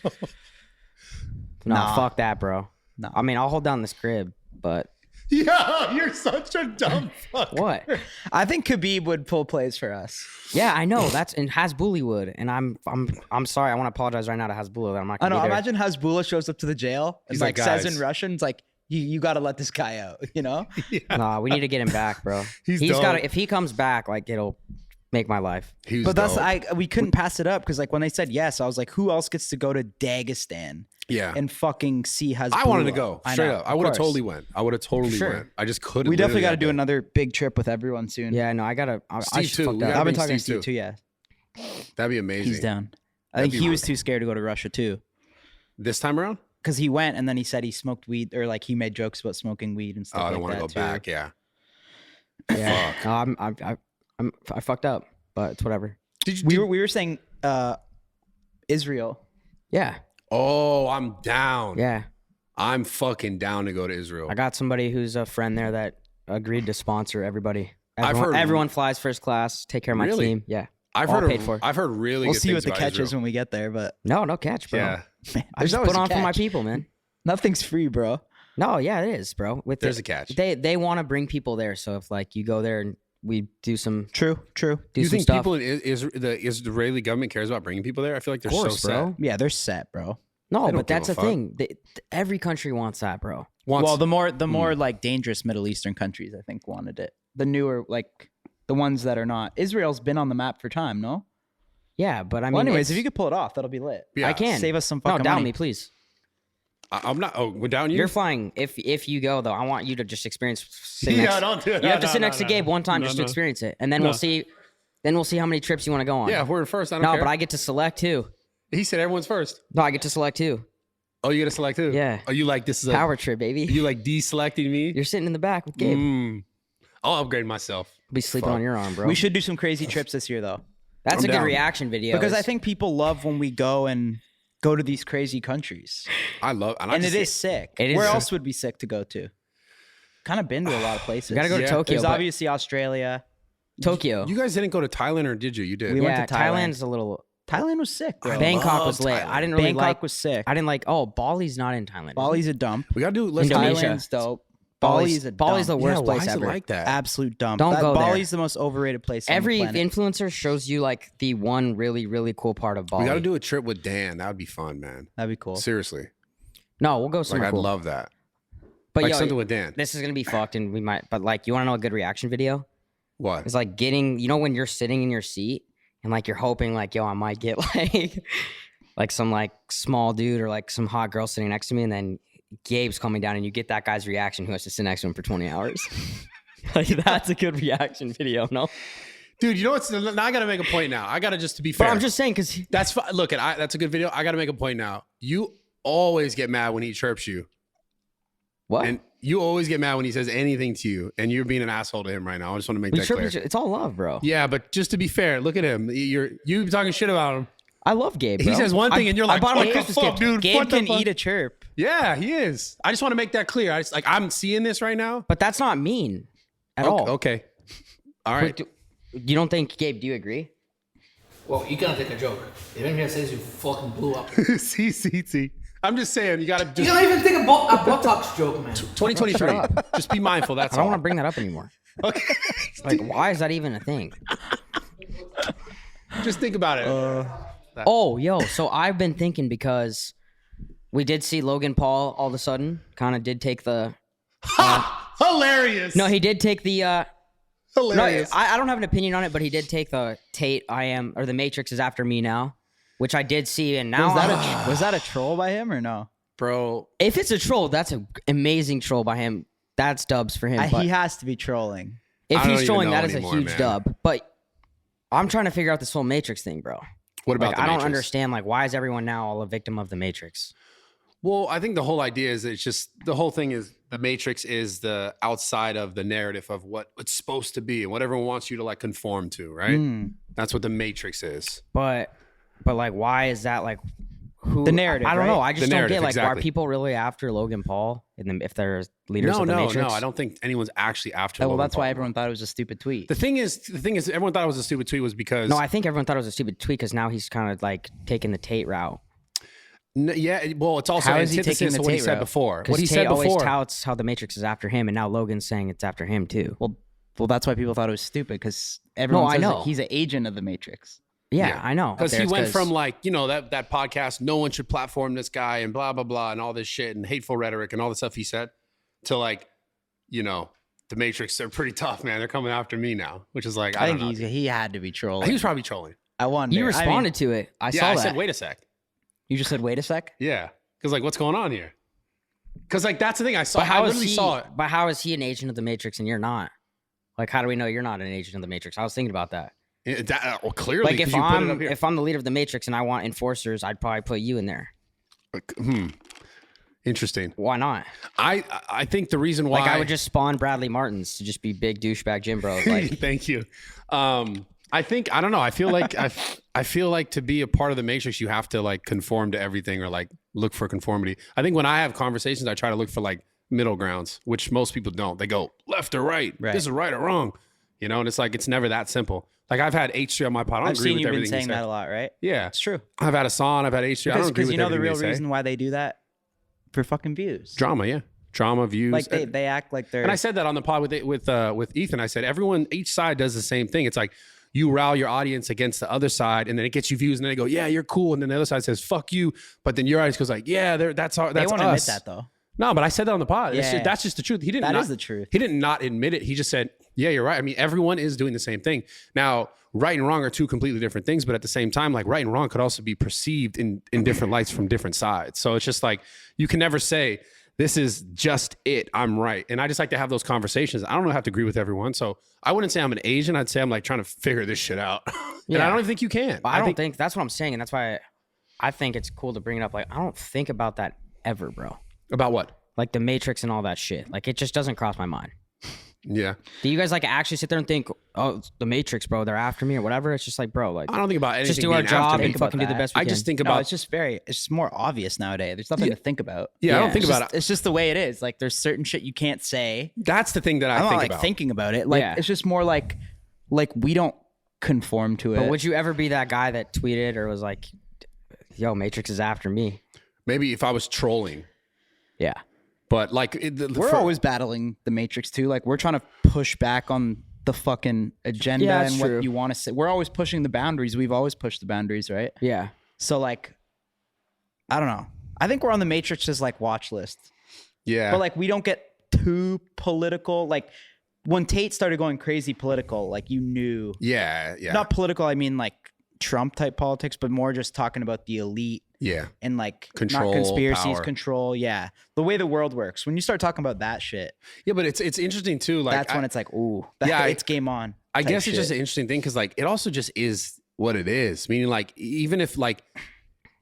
no, Nah. fuck that, bro. No. I mean, I'll hold down this crib, but Yo, you're such a dumb fuck. what? I think Khabib would pull plays for us. Yeah, I know. That's in Hasbullah would, and I'm sorry. I want to apologize right now to Hasbullah that I'm not. I Gonna know. be there. Imagine Hasbullah shows up to the jail and He's like like, says "Guys." in Russian, it's like, you got to let this guy out, you know? Nah, we need to get him back, bro. He's got dope. to. If he comes back, like, it'll make my life. He was But that's dope. we couldn't pass it up because like when they said yes, I was like, who else gets to go to Dagestan Yeah. and fucking see Hasbullah? I wanted to go straight know, up. I of would have course. totally went. I would have totally Sure. went. I just couldn't. We definitely got to literally do that day. another big trip with everyone soon. Yeah, no, I gotta. I Steve should too. fuck We that gotta up. I've been bring talking to Steve Steve too. Yeah, That'd be amazing. he's down. I That'd think be he was awesome. too scared to go to Russia too, This time around? because he went and then he said he smoked weed or like he made jokes about smoking weed and Oh, stuff. I like don't want to that go too. back. Yeah. Yeah, no, I fucked up, but it's whatever. Did you? We were saying Israel. Yeah, Oh, I'm down. yeah. I'm fucking down to go to Israel. I got somebody who's a friend there that agreed to sponsor everybody. I've heard- Everyone flies first class. Take care of my Really? team. Yeah. I've all heard. paid for. I've heard really. We'll good see things what the about catch Israel. is when we get there, but No catch, bro. Yeah. man, I there's just always put a on for my catch. people, man. Nothing's free, bro. No, yeah, it is, bro. With There's a catch. They want to bring people there, so if like you go there and we do some True. do You some think stuff. people in the Israeli government cares about bringing people there? I feel like they're Of course, so bro. set. Yeah, they're set, bro. No, They don't but that's give the a fuck. thing. Every country wants that, bro. Once, Well, the more like dangerous Middle Eastern countries, I think, wanted it. The newer, like the ones that are not. Israel's been on the map for time, no? Yeah, but I mean, Well, anyways, if it's- you could pull it off, that'll be lit. yeah, I can Save us some No, fucking down money. me, please. I'm not. Oh, we're down you. You're flying. If you go though, I want you to just experience. Sit Yeah, next, don't do it. You have to No, sit no, next to no, Gabe one time no, just no. to experience it, and then No. we'll see. Then we'll see how many trips you want to go on. Yeah, if we're in first. I don't No, care. but I get to select too. He said everyone's first. No, I get to select too. Oh, you got to select too. Yeah. Are you like this is Power trip, baby. Are you like deselecting me? You're sitting in the back with Gabe. I'll upgrade myself. Be sleeping Fuck. on your arm, bro. We should do some crazy trips this year, though, That's I'm a good down. reaction video. because I is- think people love when we go to these crazy countries, I love. I and just- it is sick. It is Where sick. else would be sick to go to? Kind of been to a lot of places. you gotta go to Yeah. Tokyo. There's but obviously Australia. Tokyo. You guys didn't go to Thailand, or did you? You did. We went yeah, to Thailand. Thailand's a little. Thailand was sick, bro. Bangkok was love lit. Thailand. I didn't really Bangkok like. was sick. I didn't like. Oh, Bali's not in Thailand. is it? Bali's a dump. We gotta do. Let's do- Indonesia. Thailand's dope. Bali's a dump. Bali's the worst yeah, place why is ever. it like that? Absolute dump. Don't go there. Bali's the most overrated place. Every on the planet. influencer shows you like the one really really cool part of Bali. We gotta do a trip with Dan. That would be fun, man. That'd be cool. Seriously, No, we'll go like somewhere I'd cool. love that. but Like yo, something with Dan. this is gonna be fucked, and we might. But like, you want to know a good reaction video? What? It's like getting. You know when you're sitting in your seat and like you're hoping like, yo, I might get like some like small dude or like some hot girl sitting next to me, and then Gabe's coming down, and you get that guy's reaction who has to sit next to him for 20 hours. Like that's a good reaction video, no? Dude, you know what's? Now I gotta make a point. Now I gotta just to be fair. But I'm just saying because That's fine. Look, that's a good video. I gotta make a point now. You always get mad when he chirps you. What? And you always get mad when he says anything to you, and you're being an asshole to him right now. I just want to make that clear. It's all love, bro. Yeah, but just to be fair, look at him. You talking shit about him. I love Gabe, bro. He says one thing, and you're like, I bought him a "What the Christmas fuck, gift. dude? Gabe What the can fuck?" eat a chirp. Yeah, he is. I just want to make that clear. I'm seeing this right now. But that's not mean at all. Okay. All right. You don't think, Gabe, do you agree? Well, you gotta take a joke. If anyone says you fucking blew up. See. I'm just saying, you got to You just can't even think a Botox joke, man. 2023. Just be mindful. That's I don't all. want to bring that up anymore. Okay. Like, why is that even a thing? Just think about it. Oh, yo, so I've been thinking because we did see Logan Paul all of a sudden kind of did take the... Hilarious. No, he did take the... No, Hilarious. I don't have an opinion on it, but he did take the the Matrix is after me now, which I did see, and now Was that a troll by him or no? Bro. if it's a troll, that's an amazing troll by him. That's dubs for him. But He has to be trolling. if I don't he's even trolling, know that is anymore, a huge man. dub. But I'm trying to figure out this whole Matrix thing, bro. What about Like, the I don't Matrix? understand. Like, why is everyone now all a victim of the Matrix? Well, I think the whole idea is it's just the whole thing is the Matrix is the outside of the narrative of what it's supposed to be and what everyone wants you to like conform to, right? That's what the Matrix is. But like, why is that like who The narrative, I don't know. right? I just The don't narrative, get like why exactly. are people really after Logan Paul if they're leaders No, of the no, Matrix? no. I don't think anyone's actually after. Oh, well, Logan that's why Paul. everyone thought it was a stupid tweet. The thing is, everyone thought it was a stupid tweet was because No, I think everyone thought it was a stupid tweet because now he's kind of like taking the Tate route. Yeah, well, it's also How is he antithesis taking the to what he Tate said route? before. Because What he Tate said always before. touts how the Matrix is after him, and now Logan's saying it's after him too. Well, that's why people thought it was stupid because everyone I says know. that he's an agent of the Matrix. Yeah, I know. Because he There's- went 'cause- from like, that podcast, no one should platform this guy and blah, blah, blah, and all this shit and hateful rhetoric and all the stuff he said to like, the Matrix, they're pretty tough, man. They're coming after me now, which is like, I I don't think know. he had to be trolling. He was probably trolling. I wonder. You responded to it. I Yeah, saw I that. said, wait a sec. You just said, "Wait a sec." Yeah. Because like, what's going on here? Because like, that's the thing I saw. But I how is literally he? saw it. But how is he an agent of the Matrix and you're not? Like, how do we know you're not an agent of the Matrix? I was thinking about that. Well, clearly, Like, 'cause if you put it up here. I'm the leader of the Matrix and I want enforcers, I'd probably put you in there. Interesting. Why not? I think the reason why Like, I would just spawn Bradley Martins to just be big douchebag gym bros. Like, Thank you. I think I don't know. I feel like I feel like to be a part of the Matrix, you have to like conform to everything or like look for conformity. I think when I have conversations, I try to look for like middle grounds, which most people don't. They go left or right. Right. This is right or wrong. And it's like it's never that simple. Like I've had H3 on my pod. I don't I've agree seen with you've been everything saying he said. that a lot, right? Yeah, It's true. I've had Hassan. I've had H3. I don't agree Because with you know the everything real they say. reason why they do that? For fucking views. Drama, yeah, drama views. Like they act like they're. And I said that on the pod with Ethan. I said each side does the same thing. It's like you rile your audience against the other side, and then it gets you views, and then they go, "Yeah, you're cool," and then the other side says, "Fuck you," but then your audience goes like, "Yeah, that's they us." won't admit that though. No, but I said that on the pod. Yeah. That's just the truth. He didn't. That not, is the truth. He did not admit it. He just said, "Yeah, you're right." I mean, everyone is doing the same thing now. Right and wrong are two completely different things, but at the same time, like right and wrong could also be perceived in different lights from different sides. So it's just like you can never say this is just it. I'm right. And I just like to have those conversations. I don't have to agree with everyone. So I wouldn't say I'm an Asian. I'd say I'm like trying to figure this shit out. And Yeah. I don't even think you can. I don't think that's what I'm saying, and that's why I think it's cool to bring it up. Like, I don't think about that ever, bro. About what? Like the Matrix and all that shit. Like, it just doesn't cross my mind. Yeah. Do you guys like actually sit there and think, oh, it's the Matrix, bro, they're after me or whatever? It's just like, bro, like, I don't think about anything. just do our being job after me. and fucking do the that. best we I can. just think No, about it's just more obvious nowadays. There's nothing to think about. Yeah, I don't Yeah, think It's about just- it. It's just the way it is. Like there's certain shit you can't say. That's the thing that I I'm think not like about. thinking about it. Like Yeah. it's just more like we don't conform to it. But would you ever be that guy that tweeted or was like, yo, Matrix is after me? Maybe if I was trolling, Yeah. but like We're always battling the Matrix too. Like we're trying to push back on the fucking agenda Yeah, and that's what true. you want to say. We're always pushing the boundaries. We've always pushed the boundaries, right? Yeah. So like, I don't know. I think we're on the Matrix's like watch list, yeah. but like we don't get too political. Like when Tate started going crazy political, like you knew. yeah. Not political. I mean like Trump type politics, but more just talking about the elite yeah. and like Control, not conspiracies, power. control. Yeah, the way the world works. When you start talking about that shit, Yeah, but it's interesting too. Like that's when it's like, ooh, Yeah, it's game on. I type guess it's shit. just an interesting thing because like it also just is what it is. Meaning like even if like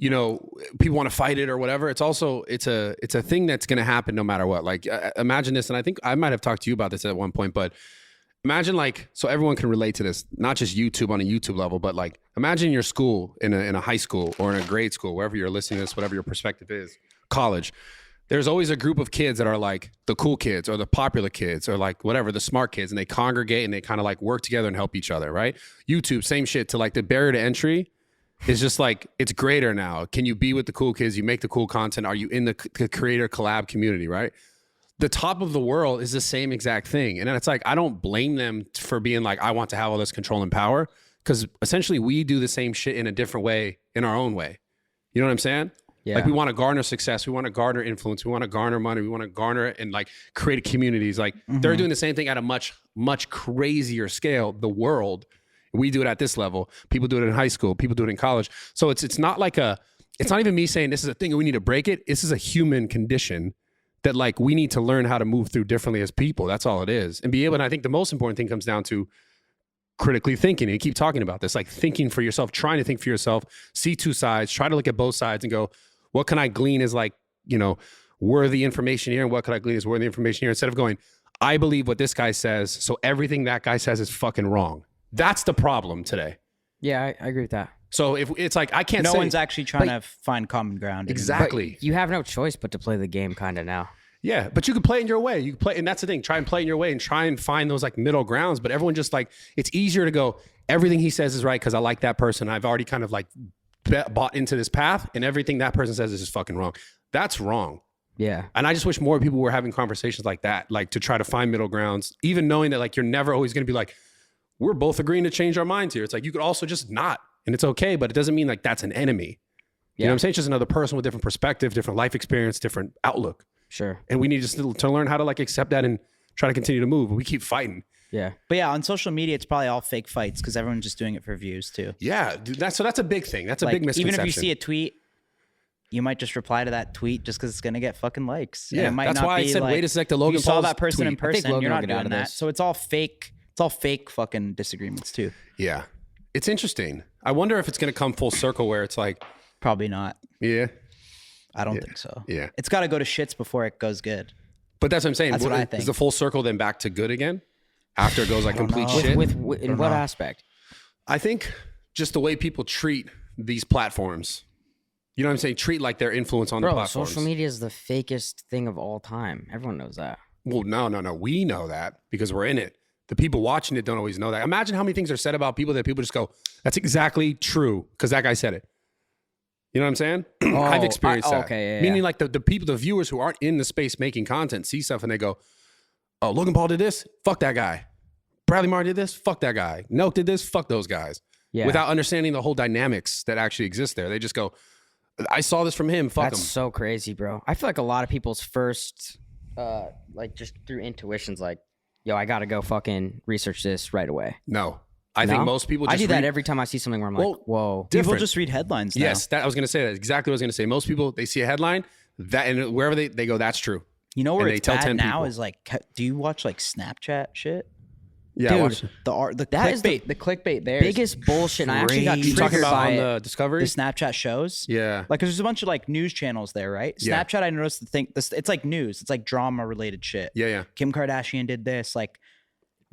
you know, people want to fight it or whatever. It's also it's a thing that's going to happen no matter what. Like imagine this, and I think I might have talked to you about this at one point, but imagine like, so everyone can relate to this, not just YouTube on a YouTube level, but like imagine your school in a high school or in a grade school, wherever you're listening to this, whatever your perspective is, college. There's always a group of kids that are like the cool kids or the popular kids or like whatever, the smart kids, and they congregate and they kind of like work together and help each other, right? YouTube, same shit. To like the barrier to entry is just like, it's greater now. Can you be with the cool kids? You make the cool content. Are you in the creator collab community, right? The top of the world is the same exact thing. And it's like, I don't blame them for being like, I want to have all this control and power, because essentially we do the same shit in a different way, in our own way. You know what I'm saying? Yeah. Like we want to garner success. We want to garner influence. We want to garner money. We want to garner and like create communities. Like they're doing the same thing at a much, much crazier scale. The world, we do it at this level. People do it in high school. People do it in college. So it's not like it's not even me saying this is a thing and we need to break it. This is a human condition that like we need to learn how to move through differently as people. That's all it is. And be able, and I think the most important thing comes down to critically thinking. And you keep talking about this, like thinking for yourself, trying to think for yourself, see two sides, try to look at both sides and go, what can I glean as like, you know, worthy information here? And what can I glean as worthy information here? Instead of going, I believe what this guy says, so everything that guy says is fucking wrong. That's the problem today. Yeah, I agree with that. So if it's like, I can't No say. one's actually trying to find common ground. anymore. Exactly. But you have no choice but to play the game kind of now. Yeah, but you can play it in your way. You can play, and that's the thing. Try and play it in your way and try and find those like middle grounds. But everyone just like, it's easier to go, everything he says is right because I like that person. I've already kind of like bought into this path, and everything that person says is just fucking wrong. That's wrong. Yeah. And I just wish more people were having conversations like that, like to try to find middle grounds, even knowing that like you're never always going to be like, we're both agreeing to change our minds here. It's like you could also just not, and it's okay, but it doesn't mean like that's an enemy. You know what I'm saying? It's just another person with different perspective, different life experience, different outlook. Sure. And we need to learn how to like accept that and try to continue to move. We keep fighting. Yeah. But yeah, on social media, it's probably all fake fights because everyone's just doing it for views too. Yeah, dude, that's a big thing. That's a Like, big misconception. even if you see a tweet, you might just reply to that tweet just because it's going to get fucking likes. Yeah, And it might that's not why I be said, like, wait a sec, the if Logan you saw Paul's that person in tweet. I think person, Logan you're will not get out doing of that. this. So it's all fake. It's all fake fucking disagreements too. Yeah, it's interesting. I wonder if it's going to come full circle where it's like, Probably not. yeah, I don't think so. yeah. It's got to go to shits before it goes good. But that's what I'm saying. That's what I Is think. the full circle then back to good again after it goes like complete shit? With in what aspect? I think just the way people treat these platforms. You know what I'm saying? Treat like their influence on the Bro, platforms. social media is the fakest thing of all time. Everyone knows that. Well, no. We know that because we're in it. The people watching it don't always know that. Imagine how many things are said about people that people just go, that's exactly true because that guy said it. You know what I'm saying? I've experienced that. Okay, yeah, Meaning yeah. like the people, the viewers who aren't in the space making content see stuff and they go, oh, Logan Paul did this? Fuck that guy. Bradley Martin did this? Fuck that guy. NELK did this? Fuck those guys. Yeah. Without understanding the whole dynamics that actually exist there. They just go, I saw this from him. Fuck That's him. so crazy, bro. I feel like a lot of people's first, like just through intuitions, like, yo, I gotta go fucking research this right away. No. I think No? most people I just do that read- every time I see something where I'm Well, like, whoa. People Different. just read headlines now. Yes, I was going to say that. Exactly what I was going to say. Most people, they see a headline, that and wherever they go, that's true. You know where And they it's tell bad 10 now people. is like, do you watch like Snapchat shit? Yeah, Dude, watch. The That is clickbait, the clickbait there. is biggest bullshit. And I actually got crazy. You talking triggered about by on it. the Discovery? the Snapchat shows. Yeah. Like, 'cause there's a bunch of like news channels there, right? Yeah. Snapchat, I noticed the thing. It's like news. It's like drama related shit. Yeah, yeah. Kim Kardashian did this. Like,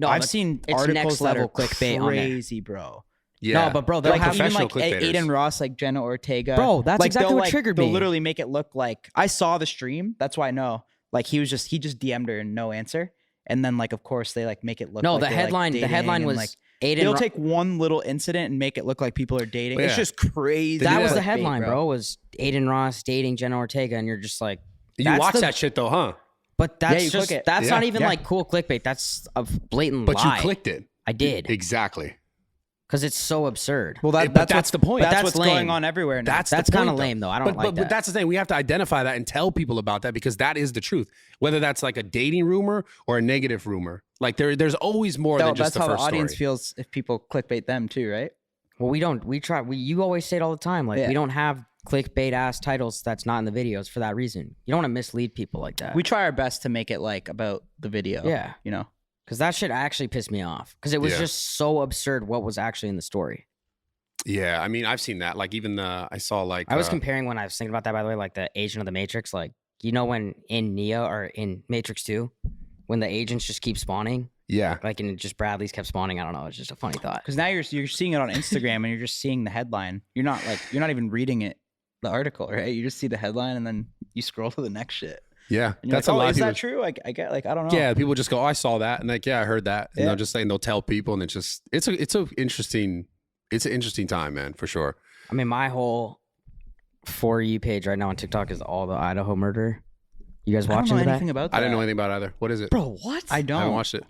No, I've but seen it's articles next that level are clickbait on there. crazy, bro. Yeah. No, but bro, they'll Like have even professional like clickbaiters. Aiden Ross, like Jenna Ortega. Bro, that's like, exactly they'll, what triggered They'll me. literally make it look like I saw the stream. That's why I know. Like he just DM'd her and no answer. And then like of course they like make it look No, like the they're, like, headline. The dating headline and, was like, Aiden. they'll Ro- take one little incident and make it look like people are dating. Yeah. It's just crazy. that do was that. the headline, bro. Was Aiden Ross dating Jenna Ortega, and you're just like, You that's watch the- that shit though, huh? But that's you just click it. that's Yeah. not even Yeah. like cool clickbait. That's a blatant But lie. you clicked it. I did Exactly. because it's so absurd. Well, But that's that's the point. That's That's what's lame. going on everywhere now. That's That's the point, kinda though. lame, though. I don't like But that. that's the thing. We have to identify that and tell people about that because that is the truth. Whether that's like a dating rumor or a negative rumor, like there's always more than just that's the how the first audience story. feels if people clickbait them too, right? Well, we don't. We try. You always say it all the time. Like Yeah. we don't have clickbait ass titles that's not in the videos for that reason. You don't want to mislead people like that. We try our best to make it like about the video. Yeah. You know. Because that shit actually pissed me off because it was Yeah. just so absurd what was actually in the story. Yeah, I mean, I've seen that. Like even I saw like I was comparing when I was thinking about that, by the way, like the agent of the Matrix. Like, you know, when in Neo or in Matrix 2, when the agents just keep spawning, yeah, like, and just Bradley's kept spawning. I don't know. It's just a funny thought. Because now you're seeing it on Instagram and you're just seeing the headline. You're not even reading it, the article, right? You just see the headline and then you scroll to the next shit. Yeah, And that's a lot. Is that true? I get I don't know. Yeah, people just go, oh, I saw that, and like, yeah, I heard that, and Yeah. they'll just say, and they'll tell people, and it's an interesting time, man, for sure. I mean, my whole For You page right now on TikTok is all the Idaho murder. You guys I don't watching know that? anything about that. I didn't know anything about it either. What is it? Bro, what? I I don't. haven't watched it.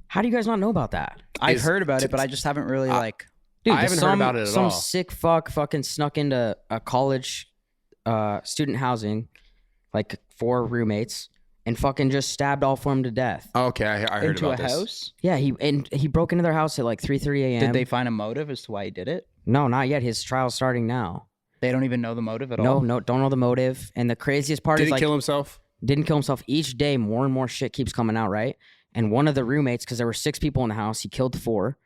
How do you guys not know about that? I've heard about it, but I just haven't really like. Dude, I haven't heard about it at some all. sick fuck fucking snuck into a college student housing, like 4 roommates, and fucking just stabbed all 4 of them to death. Okay, I heard into about a this. house. Yeah, he broke into their house at like 3:30 a.m. Did they find a motive as to why he did it? No, not yet. His trial's starting now. They don't even know the motive at No, all. no, don't know the motive. And the craziest part Did is he like kill himself? didn't kill himself. Each day, more and more shit keeps coming out, right? And one of the roommates, because there were 6 people in the house, he killed 4.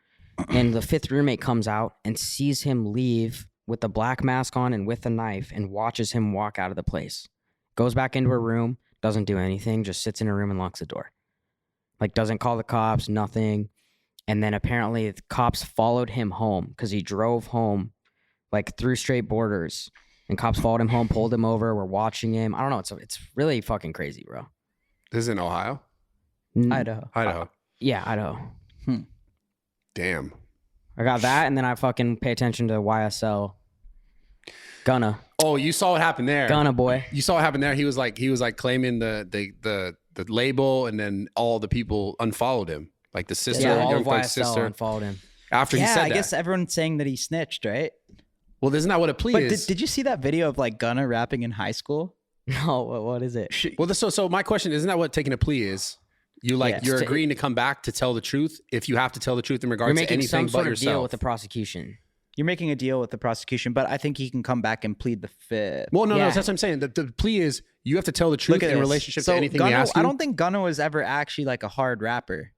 And the 5th roommate comes out and sees him leave with the black mask on and with a knife and watches him walk out of the place. Goes back into a room, doesn't do anything, just sits in a room and locks the door. Like, doesn't call the cops, nothing. And then apparently the cops followed him home because he drove home like through straight borders. And cops followed him home, pulled him over, were watching him. I don't know. It's really fucking crazy, bro. This is in Ohio? Idaho. Idaho. Yeah, Idaho. Damn. I got that, and then I fucking pay attention to YSL. Gunna. Oh, you saw what happened there. Gunna, boy. You saw what happened there. He was like claiming the label, and then all the people unfollowed him. Like the sister, Yeah, all Young of Thug's YSL sister. unfollowed him. After he Yeah, said I that. guess everyone's saying that he snitched, right? Well, isn't that what a plea But is? did you see that video of like Gunna rapping in high school? No, what is it? Well, so my question, isn't that what taking a plea is? You Yeah. you're agreeing to come back to tell the truth if you have to tell the truth in You're regards to making anything some but sort of yourself. deal with the prosecution. You're making a deal with the prosecution, but I think he can come back and plead the 5th. Well, no, Yeah. that's what I'm saying. The plea is you have to tell the truth Look at in this. relationship So to anything Gunna, they ask you. I don't think Gunna was ever actually like a hard rapper.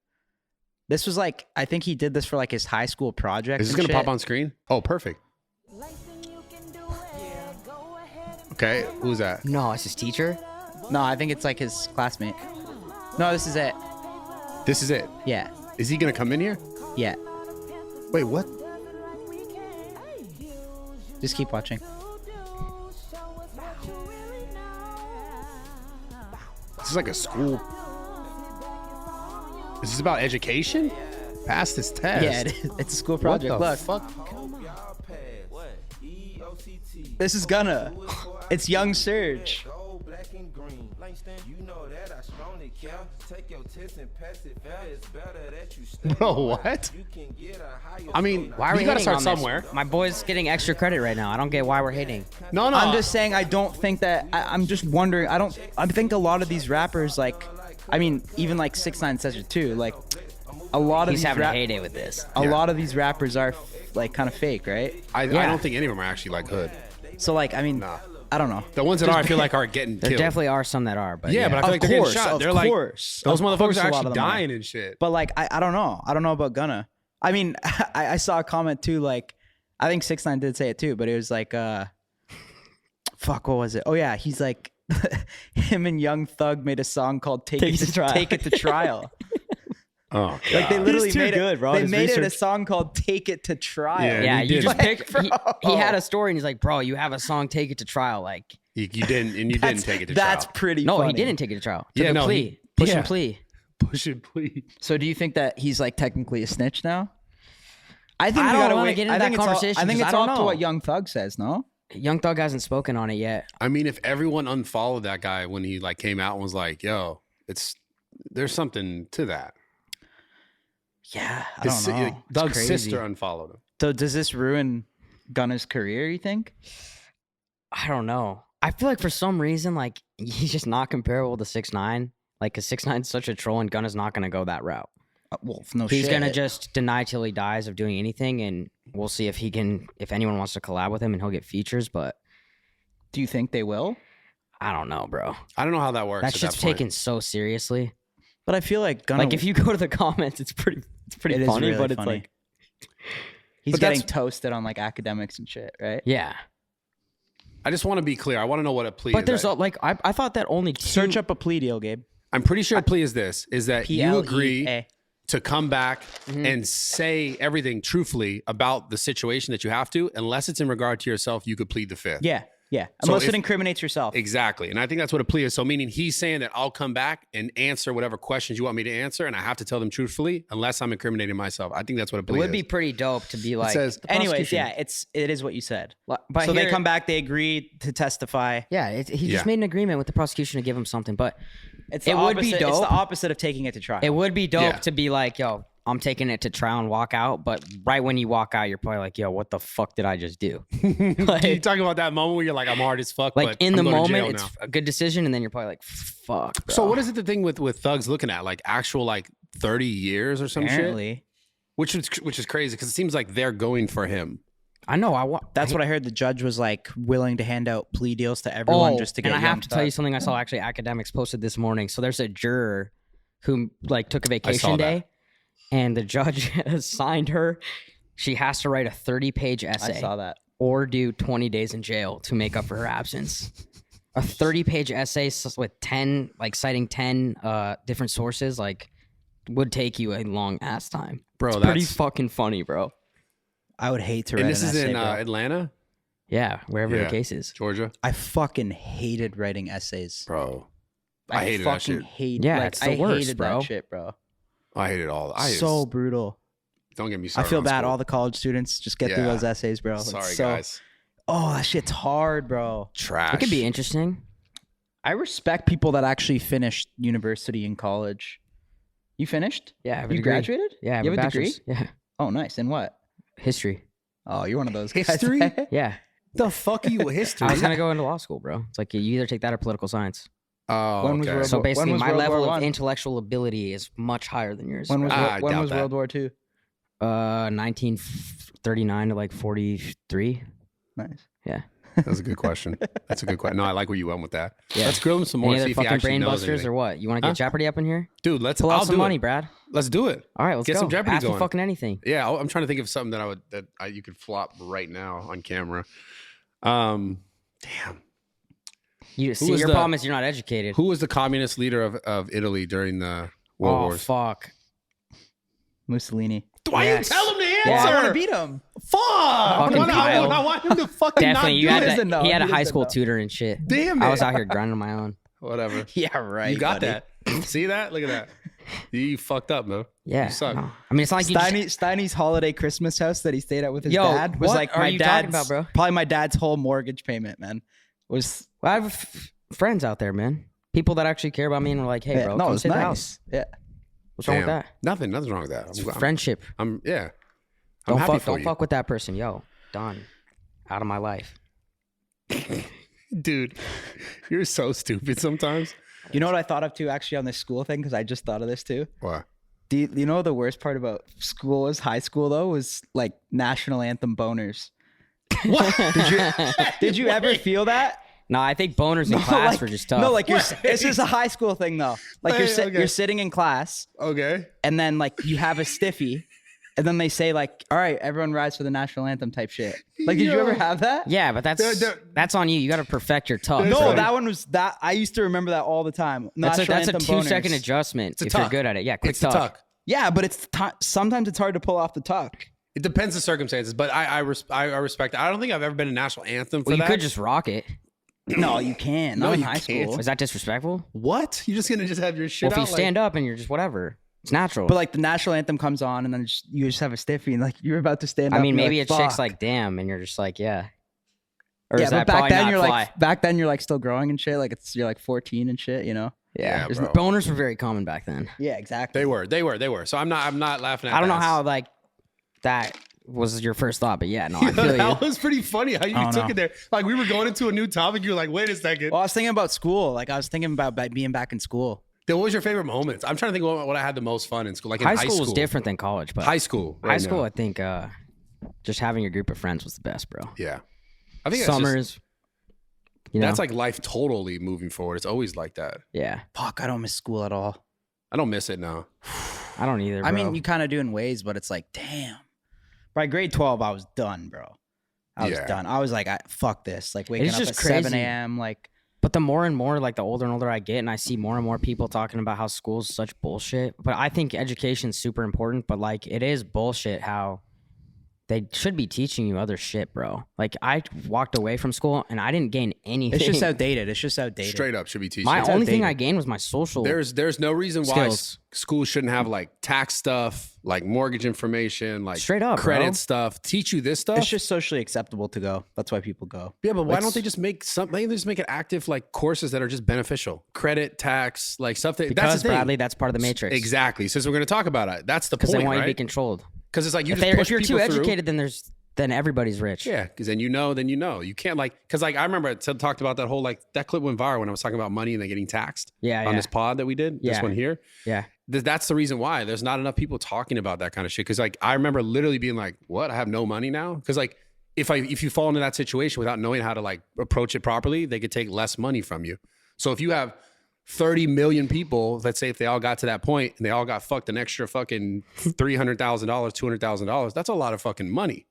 This was like, I think he did this for like his high school project. Is this going to pop on screen? Oh, perfect. Okay, who's that? No, it's his teacher. No, I think it's like his classmate. No, this is it. This is it. Yeah. Is he going to come in here? Yeah. Wait, what? Just keep watching. This is like a school. Is this about education? Pass this test. Yeah, it is. It's a school What project. the Look, fuck? this is Gunna. It's Young Surge. Bro, what? I mean, Why are we you got to hating start on this? somewhere. My boy's getting extra credit right now. I don't get why we're hating. No. I'm just saying I don't think that I'm just wondering. I think a lot of these rappers, like, I mean, even like 6ix9ine says it too. Like, a lot of He's these having a heyday with this. a Yeah. lot of these rappers are like kind of fake, right? I Yeah. don't think any of them are actually like hood. So like, I mean, Nah. I don't know. The ones that are, I feel like, are getting There killed. definitely are some that are, but yeah, but I feel Of like they're getting course, shot. of They're like, course. those Of motherfuckers course are a lot actually of them are. dying and shit. But like, I don't know. I don't know about Gunna. I mean, I saw a comment too. Like, I think 6ix9ine did say it too, but it was like, fuck, what was it? Oh yeah, he's like, him and Young Thug made a song called "Take It to Trial." Take It to Trial. Oh, God. Like they literally too made it. good, bro. They His made it a research- song called "Take It to Trial." Yeah. yeah, he you did. just Like, pick. He had a story and he's like, bro, you have a song, take it to trial. Like, You didn't, and you didn't take it to That's trial. pretty. no, funny. he didn't take it to trial. Yeah, Took a no, plea. he- Push yeah. and plea. Push it, please. So do you think that he's like technically a snitch now? I think I we don't gotta wanna wait. get into I think that it's conversation I think 'cause it's I all don't to know. what Young Thug says. No. Young Thug hasn't spoken on it yet. I mean, if everyone unfollowed that guy when he like came out and was like, "Yo, there's something to that." Yeah, I His don't know. like, Doug's crazy. sister unfollowed him. So does this ruin Gunna's career? You think? I don't know. I feel like for some reason, like, he's just not comparable to 6ix9ine. Like, cause 6ix9ine's such a troll and Gunna's not gonna go that route. Well, no He's shit. gonna just deny till he dies of doing anything, and we'll see if anyone wants to collab with him, and he'll get features. But Do you think they will? I don't know, bro. I don't know how that works. That at shit's that point. taken so seriously. But I feel like Gunna. Like, if you go to the comments, it's pretty It is funny, really but it's funny. like, He's But getting that's- toasted on like academics and shit, right? Yeah. I just want to be clear. I want to know what a plea But is. there's like I thought that only two. Search up a plea deal, Gabe. I'm pretty sure a plea is this: is that you agree PLEA. to come back and say everything truthfully about the situation that you have to, unless it's in regard to yourself. You could plead the fifth. Yeah. Yeah. So Unless if- it incriminates yourself. Exactly. And I think that's what a plea is. So meaning he's saying that I'll come back and answer whatever questions you want me to answer, and I have to tell them truthfully unless I'm incriminating myself. I think that's what a It plea would is. be pretty dope to be like. says- Anyways, yeah, it is what you said. but so they here- come back, they agree to testify. Yeah, he Yeah. just made an agreement with the prosecution to give him something, but It's It the would be opposite- It's the dope. opposite of taking it to trial. it would be dope Yeah. to be like, yo, I'm taking it to trial and walk out. But right when you walk out, you're probably like, yo, what the fuck did I just do? you talking about that moment where you're like, I'm hard as fuck, Like but in I'm the going to moment, jail it's now. a good decision, and then you're probably like, fuck. Bro. So what is it the thing with thugs looking at? Like actual like 30 years or some shit? Apparently. Which is crazy because it seems like they're going for him. I know. I want. That's what I heard. The judge was like willing to hand out plea deals to everyone just to get. And I have young to tell you thugs. something I saw actually academics posted this morning. So there's a juror who like took a vacation that. day, and the judge assigned her. She has to write a 30-page I essay saw that. or do 20 days in jail to make up for her absence. A 30-page essay with 10, like citing 10 different sources, like would take you a long ass time. Bro, It's pretty that's- fucking funny, bro. I would hate to write And this an is essay, in bro. Atlanta, Yeah, wherever Yeah. the case is. Georgia. I fucking hated writing essays. Bro, I hated that fucking shit. hate. Yeah, like, it's the I worst, hated bro. that shit, bro. I hated all. So brutal. don't get me I started. feel on bad. school. All the college students just get through Yeah. those essays, bro. It's Sorry, so- guys. Oh, that shit's hard, bro. Trash. It could be interesting. I respect people that actually finished university and college. You finished? Yeah, I have a You degree. graduated? Yeah, I have You a have a degree? bachelor's. Yeah, Oh, nice. In what? history. Oh, you're one of those guys. History? Yeah, The fuck are you with history? I was gonna go into law school, bro. It's like you either take that or political science. Oh, When was okay. World So War- when basically, was my World level War of One? intellectual ability is much higher than yours. When was I when doubt was that. World War II? 1939 to like 43. Nice. Yeah. That's a good question. That's a good question. No, I like where you went with that. Yeah. Let's grill him some more. Any See other if he fucking actually brain knows busters anything. or what? You want to get Jeopardy up in here? Dude, let's Pull out I'll some do money, it. Brad. Let's do it. All right, let's Get go. some Jeopardy Ask me going. fucking anything. Yeah, I'm trying to think of something that you could flop right now on camera. Damn. You see, was your the- problem is you're not educated. Who was the communist leader of Italy during the World Oh Wars? fuck! Mussolini. Why Yes. you tell him to Yeah. answer? I want to beat him. Fuck! Fucking Kyle. I want him to fucking Definitely, not you do had it. doesn't know. he had a He high doesn't school know. tutor and shit. Damn I it. was out here grinding on my own. Whatever. Yeah, right. You got buddy. that. See that? Look at that. You fucked up, man. Yeah, You suck. no. I mean, it's not like you just, Steiny's holiday Christmas house that he stayed at with his Yo, dad was what like are my you talking dad's about, bro? probably my dad's whole mortgage payment, man. Was Well, I have friends out there, man. People that actually care about me and are like, "Hey, yeah, bro, no, come it's stay at the house." nice. Yeah. What's wrong with Damn. that? Nothing's wrong with that. It's friendship. I'm yeah. I'm Don't happy fuck. for Don't you. fuck with that person. Yo, done. Out of my life. Dude, you're so stupid sometimes. You know what I thought of too, actually, on this school thing, because I just thought of this too. What? Do you know the worst part about school is high school though was like national anthem boners. What? Did you ever feel that? No, I think boners in class like, were just tough. No, like this is a high school thing though. Like Wait, okay. you're sitting in class Okay. and then like you have a stiffy, and then they say like, "All right, everyone rise for the national anthem" type shit. Like, did you Yo. ever have that? yeah, but that's on you. You got to perfect your tough. No, bro. that one was that. I used to remember that all the time. That's a National 2-second anthem boners. adjustment a if you're tuck. good at it. Yeah, quick It's the tuck. Yeah, but it's sometimes it's hard to pull off the tuck. It depends the circumstances, but I respect it. I don't think I've ever been a national anthem for Well, you that. could just rock it. No, you can't. Not No, in you high can't. school. Is that disrespectful? What? You're just gonna have your shit Well, if out you stand up and you're just whatever, it's natural. But like the national anthem comes on, and then you just have a stiffy, and like you're about to stand I up. mean, and you're maybe like, a chick's "Fuck." like, "Damn," and you're just like, "Yeah." Or Yeah, is but that back probably then not you're fly? like still growing and shit. Like you're like 14 and shit. You know? Yeah, There's bro. boners were very common back then. Yeah, exactly. They were. So I'm not laughing at I don't know that. how like that was your first thought, but yeah, no, I feel That you. was pretty funny how you don't took know. it there. Like we were going into a new topic. You were like, wait a second. Well, I was thinking about school. Like I was thinking about being back in school. Then what was your favorite moments? I'm trying to think what I had the most fun in school. Like in High school was different than college, but High school. high right school, now. I think, just having your group of friends was the best, bro. Yeah. I think that's just- Summers, you know, that's like life totally moving forward. It's always like that. yeah. Fuck, I don't miss school at all. I don't miss it now. I don't either. I bro. mean, you kind of do in ways, but it's like, damn. By grade 12, I was done, bro. I was done. I was like, fuck this. Like waking It's up just at crazy. 7 a.m. Like, But the more and more, like the older and older I get, and I see more and more people talking about how school's such bullshit. But I think education's super important. But like, it is bullshit how they should be teaching you other shit, bro. Like, I walked away from school and I didn't gain anything. it's just outdated. It's just outdated. Straight up should be teaching. My It's only thing outdated. I gained was my social. There's no reason why Skills. schools shouldn't have like tax stuff, like mortgage information, like Straight up, credit bro. stuff. Teach you this stuff. It's just socially acceptable to go. That's why people go. Yeah, but why Like, don't they just make something? They just make it active, like courses that are just beneficial. Credit, tax, like stuff that. because that's the thing. Bradley, that's part of the matrix. Exactly. Since we're going to talk about it, that's the Because point, they want you to be right? controlled. Because it's like you If, just push if you're too people through. educated, then everybody's rich. Yeah, because then you know. You can't like, because like I remember I talked about that whole like that clip went viral when I was talking about money and then getting taxed. Yeah, on yeah. this pod that we did. This Yeah. one here. Yeah. That's the reason why there's not enough people talking about that kind of shit. Because like I remember literally being like, "What? I have no money now." Because like if you fall into that situation without knowing how to like approach it properly, they could take less money from you. So if you have 30 million people, let's say if they all got to that point and they all got fucked an extra fucking $300,000, $200,000, that's a lot of fucking money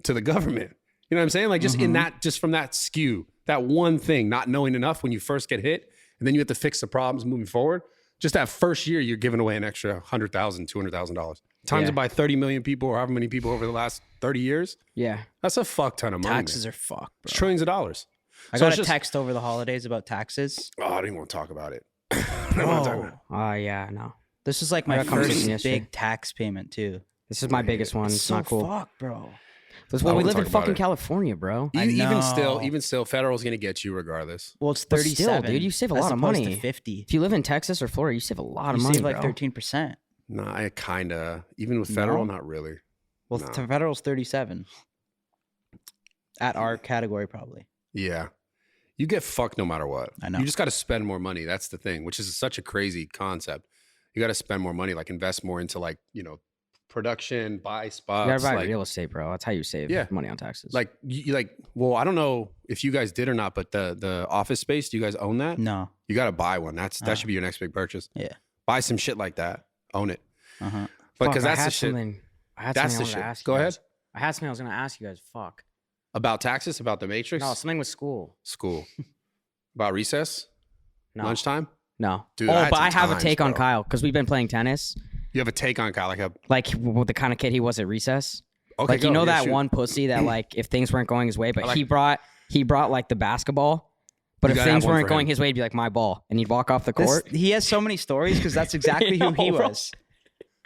to the government. You know what I'm saying? Like just in that, just from that skew, that one thing, not knowing enough when you first get hit, and then you have to fix the problems moving forward. Just that first year, you're giving away an extra $100,000, $200,000. Times Yeah. it by 30 million people or however many people over the last 30 years. Yeah. That's a fuck ton of money. taxes man. are fucked, It's bro. trillions of dollars. I So got it's a just- text over the holidays about taxes. Oh, I don't even want to talk about it. I don't want to talk about it. Yeah, no. This is like I my got a conversation first yesterday. big tax payment too. This is my biggest one. It's so not cool. fucked, bro. That's I why don't we wanna live in talk about fucking it. California, bro. I Even still, federal's gonna get you regardless. Well, it's But still, 37. dude, you save a as lot of opposed money. To 50. If you live in Texas or Florida, you save a lot of You money, save like bro. 13%. No, I kinda. Even with federal, No? not really. Well, No. the federal's 37. At our category, probably. Yeah. You get fucked no matter what. I know. You just got to spend more money. That's the thing, which is such a crazy concept. You got to spend more money, like invest more into like, production, buy spots. You gotta buy like, real estate, bro. That's how you save Yeah. money on taxes. like, well, I don't know if you guys did or not, but the office space, do you guys own that? No. You got to buy one. That Oh. should be your next big purchase. Yeah. Buy some shit like that. Own it. Uh-huh. But Fuck, because I that's the had shit something- I had That's something I the wanted to shit. ask Go you ahead. guys. I had something I was gonna ask you guys. Fuck. about taxes, about the matrix, No, something with school. school, about recess, No. lunchtime. No. Dude, oh, I had but some I have a times, take on bro. Kyle because we've been playing tennis. You have a take on Kyle, Like with the kind of kid he was at recess. okay, Like you go. know Yeah, that shoot. one pussy that like if things weren't going his way, but I like- he brought like the basketball. But You if gotta things have one weren't for going him. his way, it'd be like my ball, and he'd walk off the This- court. he has so many stories because that's exactly who he know, bro. was.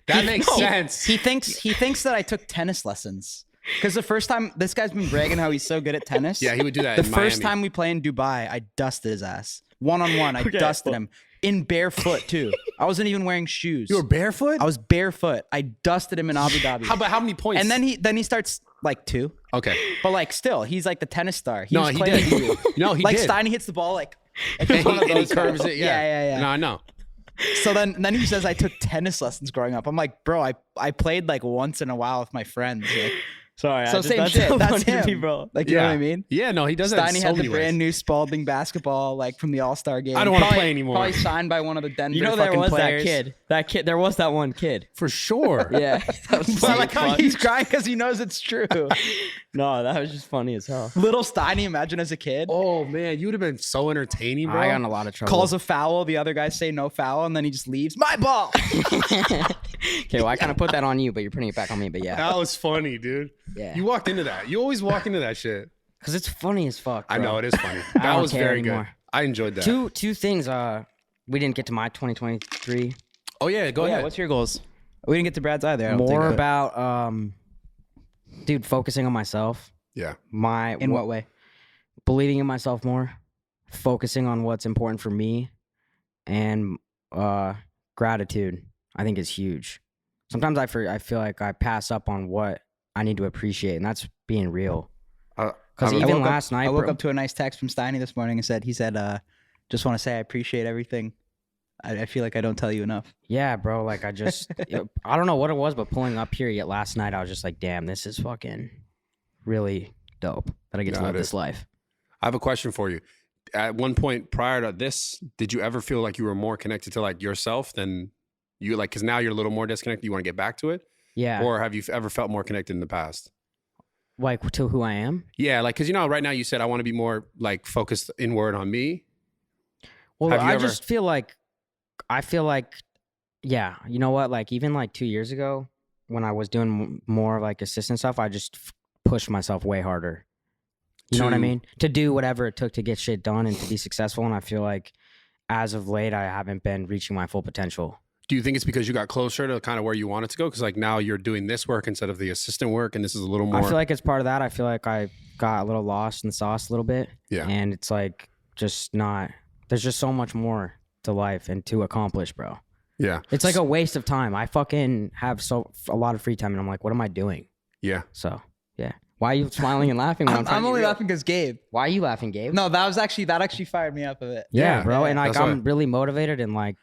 That makes sense. He thinks that I took tennis lessons. Because the first time, this guy's been bragging how he's so good at tennis. Yeah, he would do that The in first Miami. time we play in Dubai, I dusted his ass. One-on-one, I dusted him. In barefoot, too. I wasn't even wearing shoes. You were barefoot? I was barefoot. I dusted him in Abu Dhabi. How many points? And then he starts like 2. okay. But like still, he's like the tennis star. No, was he playing did. with you. No, he like did. Steiny hits the ball like And he, one of and he those curves guys. it. Yeah, Yeah. No, I know. So then he says I took tennis lessons growing up. I'm like, bro, I played like once in a while with my friends. Like, Sorry. so same shit. That's him, bro. Like you know what I mean? Yeah, no, he does that. Steiny in so had the many brand ways. new Spalding basketball like from the All-Star game. I don't wanna Probably- play anymore. Probably signed by one of the Denver You know there fucking was players. that kid. That kid. There was that one kid. For sure. Yeah. That was I funny like as how fuck. he's crying because he knows it's true. No, that was just funny as hell. Little Steiny, imagine as a kid. Oh man, you would have been so entertaining, bro. I got in a lot of trouble. Calls a foul, the other guys say no foul, and then he just leaves. My ball. Okay, well I kind of put that on you, but you're putting it back on me. But yeah, That was funny, dude. Yeah. You walked into that. You always walk into that shit. because it's funny as fuck. I bro. know it is funny. I That don't was care very anymore. good. I enjoyed that. Two things. We didn't get to my 2023. Oh yeah, go ahead. What's your goals? We didn't get to Brad's either. I don't More think. about dude, focusing on myself. Yeah. In what way? Believing in myself more, focusing on what's important for me, and gratitude. I think is huge. Sometimes I feel like I pass up on what I need to appreciate, and that's being real. Because I'm- even woke up- last night, I woke bro- up to a nice text from Steiny this morning and he said, just want to say I appreciate everything. I feel like I don't tell you enough. yeah, bro. Like I just, I don't know what it was, but pulling up here yet last night, I was just like, damn, this is fucking really dope that I get to Yeah, live it this is. life. I have a question for you. At one point prior to this, did you ever feel like you were more connected to like yourself than you like? Because now you're a little more disconnected. You want to get back to it. Yeah. Or have you ever felt more connected in the past? Like to who I am? Yeah, like because right now you said I want to be more like focused inward on me. Well, Have you I ever- just feel like, yeah, you know what? Like even like 2 years ago when I was doing more like assistant stuff, I just pushed myself way harder. You know what I To- mean? To do whatever it took to get shit done and to be successful. And I feel like as of late, I haven't been reaching my full potential. Do you think it's because you got closer to kind of where you wanted to go? Because like now you're doing this work instead of the assistant work, and this is a little more. I feel like it's part of that. I feel like I got a little lost in the sauce a little bit. Yeah. And it's like just not, there's just so much more to life and to accomplish, bro. Yeah. It's like a waste of time. I fucking have a lot of free time and I'm like, what am I doing? Yeah. So, yeah. Why are you smiling and laughing when I'm trying I'm to only be real? laughing because Gabe. Why are you laughing, Gabe? No, that actually fired me up a bit. Yeah, Yeah, bro. And like, that's I'm why. really motivated and like,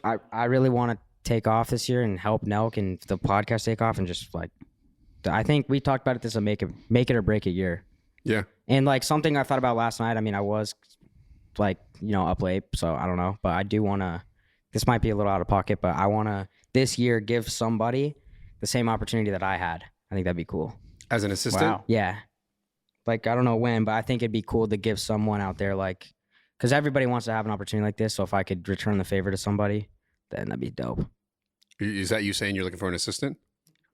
I really want to take off this year and help NELK and the podcast take off and just like, I think we talked about it. This will make it or break a year. Yeah. And like something I thought about last night. I mean, I was like, up late, so I don't know, but I do want to. This might be a little out of pocket, but I want to this year give somebody the same opportunity that I had. I think that'd be cool. As an assistant. Wow. Yeah. Like, I don't know when, but I think it'd be cool to give someone out there, like, because everybody wants to have an opportunity like this. So if I could return the favor to somebody, then that'd be dope. Is that you saying you're looking for an assistant?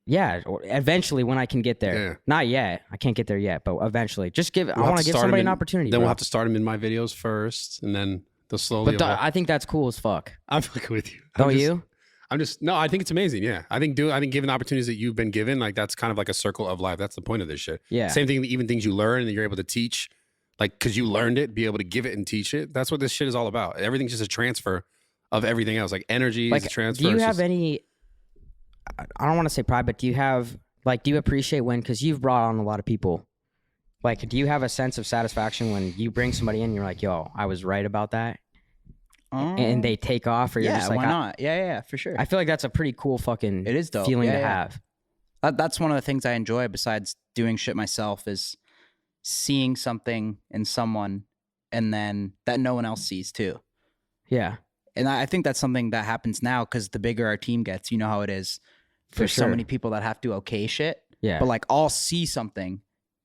Yeah. Or eventually when I can get there. Yeah. Not yet. I can't get there yet, but eventually. Just I We'll want have to give start 'em somebody in- an opportunity. Then bro. we'll have to start them in my videos first, and then they'll slowly. But evolve. I think that's cool as fuck. I'm fucking with you. Don't you? No, I think it's amazing. Yeah. I think given the opportunities that you've been given, like that's kind of like a circle of life. That's the point of this shit. Yeah. Same thing, even things you learn and that you're able to teach, like, cause you learned it, be able to give it and teach it. That's what this shit is all about. Everything's just a transfer of everything else. Like energy is a transfer. Do you It's have just- any, I don't want to say pride, but do you appreciate when, because you've brought on a lot of people, like, do you have a sense of satisfaction when you bring somebody in and you're like, yo, I was right about that? And they take off, or you're yeah, just like, why not? Yeah, for sure. I feel like that's a pretty cool fucking It is dope. feeling Yeah, to yeah. have. That's one of the things I enjoy besides doing shit myself is seeing something in someone and then that no one else sees too. Yeah. And I think that's something that happens now because the bigger our team gets, you know how it is. For There's so sure. many people that have to okay shit. Yeah. But like I'll see something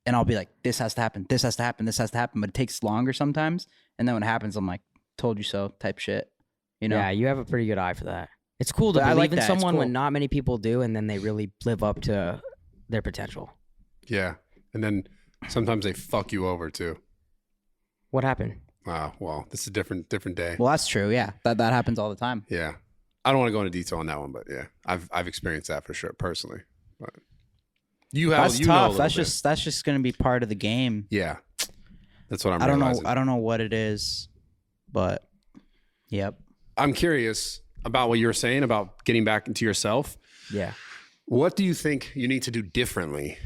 and I'll be like, this has to happen, this has to happen, this has to happen. But it takes longer sometimes. And then when it happens, I'm like, told you so type shit. You know? Yeah, you have a pretty good eye for that. It's cool to But I believe like in that. It's someone when cool. not many people do, and then they really live up to their potential. Yeah. And then sometimes they fuck you over too. What happened? Wow. Well, this is a different day. Well, that's true. Yeah. That happens all the time. Yeah. I don't want to go into detail on that one, but yeah, I've experienced that for sure personally. But you have, That's you know a tough. little That's bit. that's just gonna be part of the game. Yeah. That's what I'm I don't know. realizing. I don't know what it is, but yep. I'm curious about what you were saying about getting back into yourself. Yeah. What do you think you need to do differently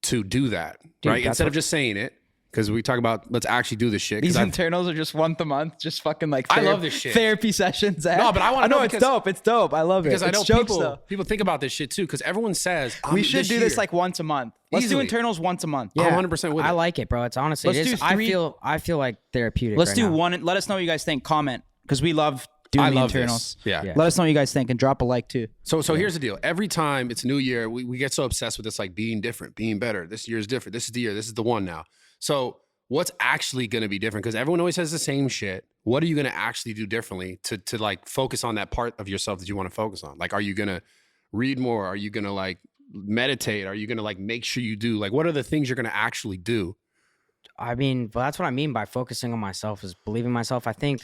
to do that? Dude, right? that's Instead what- of just saying it, because we talk about let's actually do this shit. 'cause These I've- internals are just once a month, just fucking like. I love this shit. Therapy sessions. Eh? No, but I wanna know it's because- dope. It's dope. I love because it. I know It's jokes, though. people think about this shit too. Because everyone says We should do this year." like once a month. Let's Easily. do internals once a month. I'm 100% with I it. like it, bro. It's honestly, Let's it is, do three- I feel like therapeutic. Let's right do now. one. And let us know what you guys think. Comment because we love doing I the love internals. this. Yeah. Yeah. Let us know what you guys think and drop a like too. So here's the deal. Every time it's a new year, we get so obsessed with this like being different, being better. This year is different. This is the year. This is the one now. So what's actually going to be different? Because everyone always says the same shit. What are you going to actually do differently to like focus on that part of yourself that you want to focus on? Like, are you going to read more? Are you going to like meditate? Are you going to like make sure you do? Like, what are the things you're going to actually do? I mean, but that's what I mean by focusing on myself is believing myself. I think,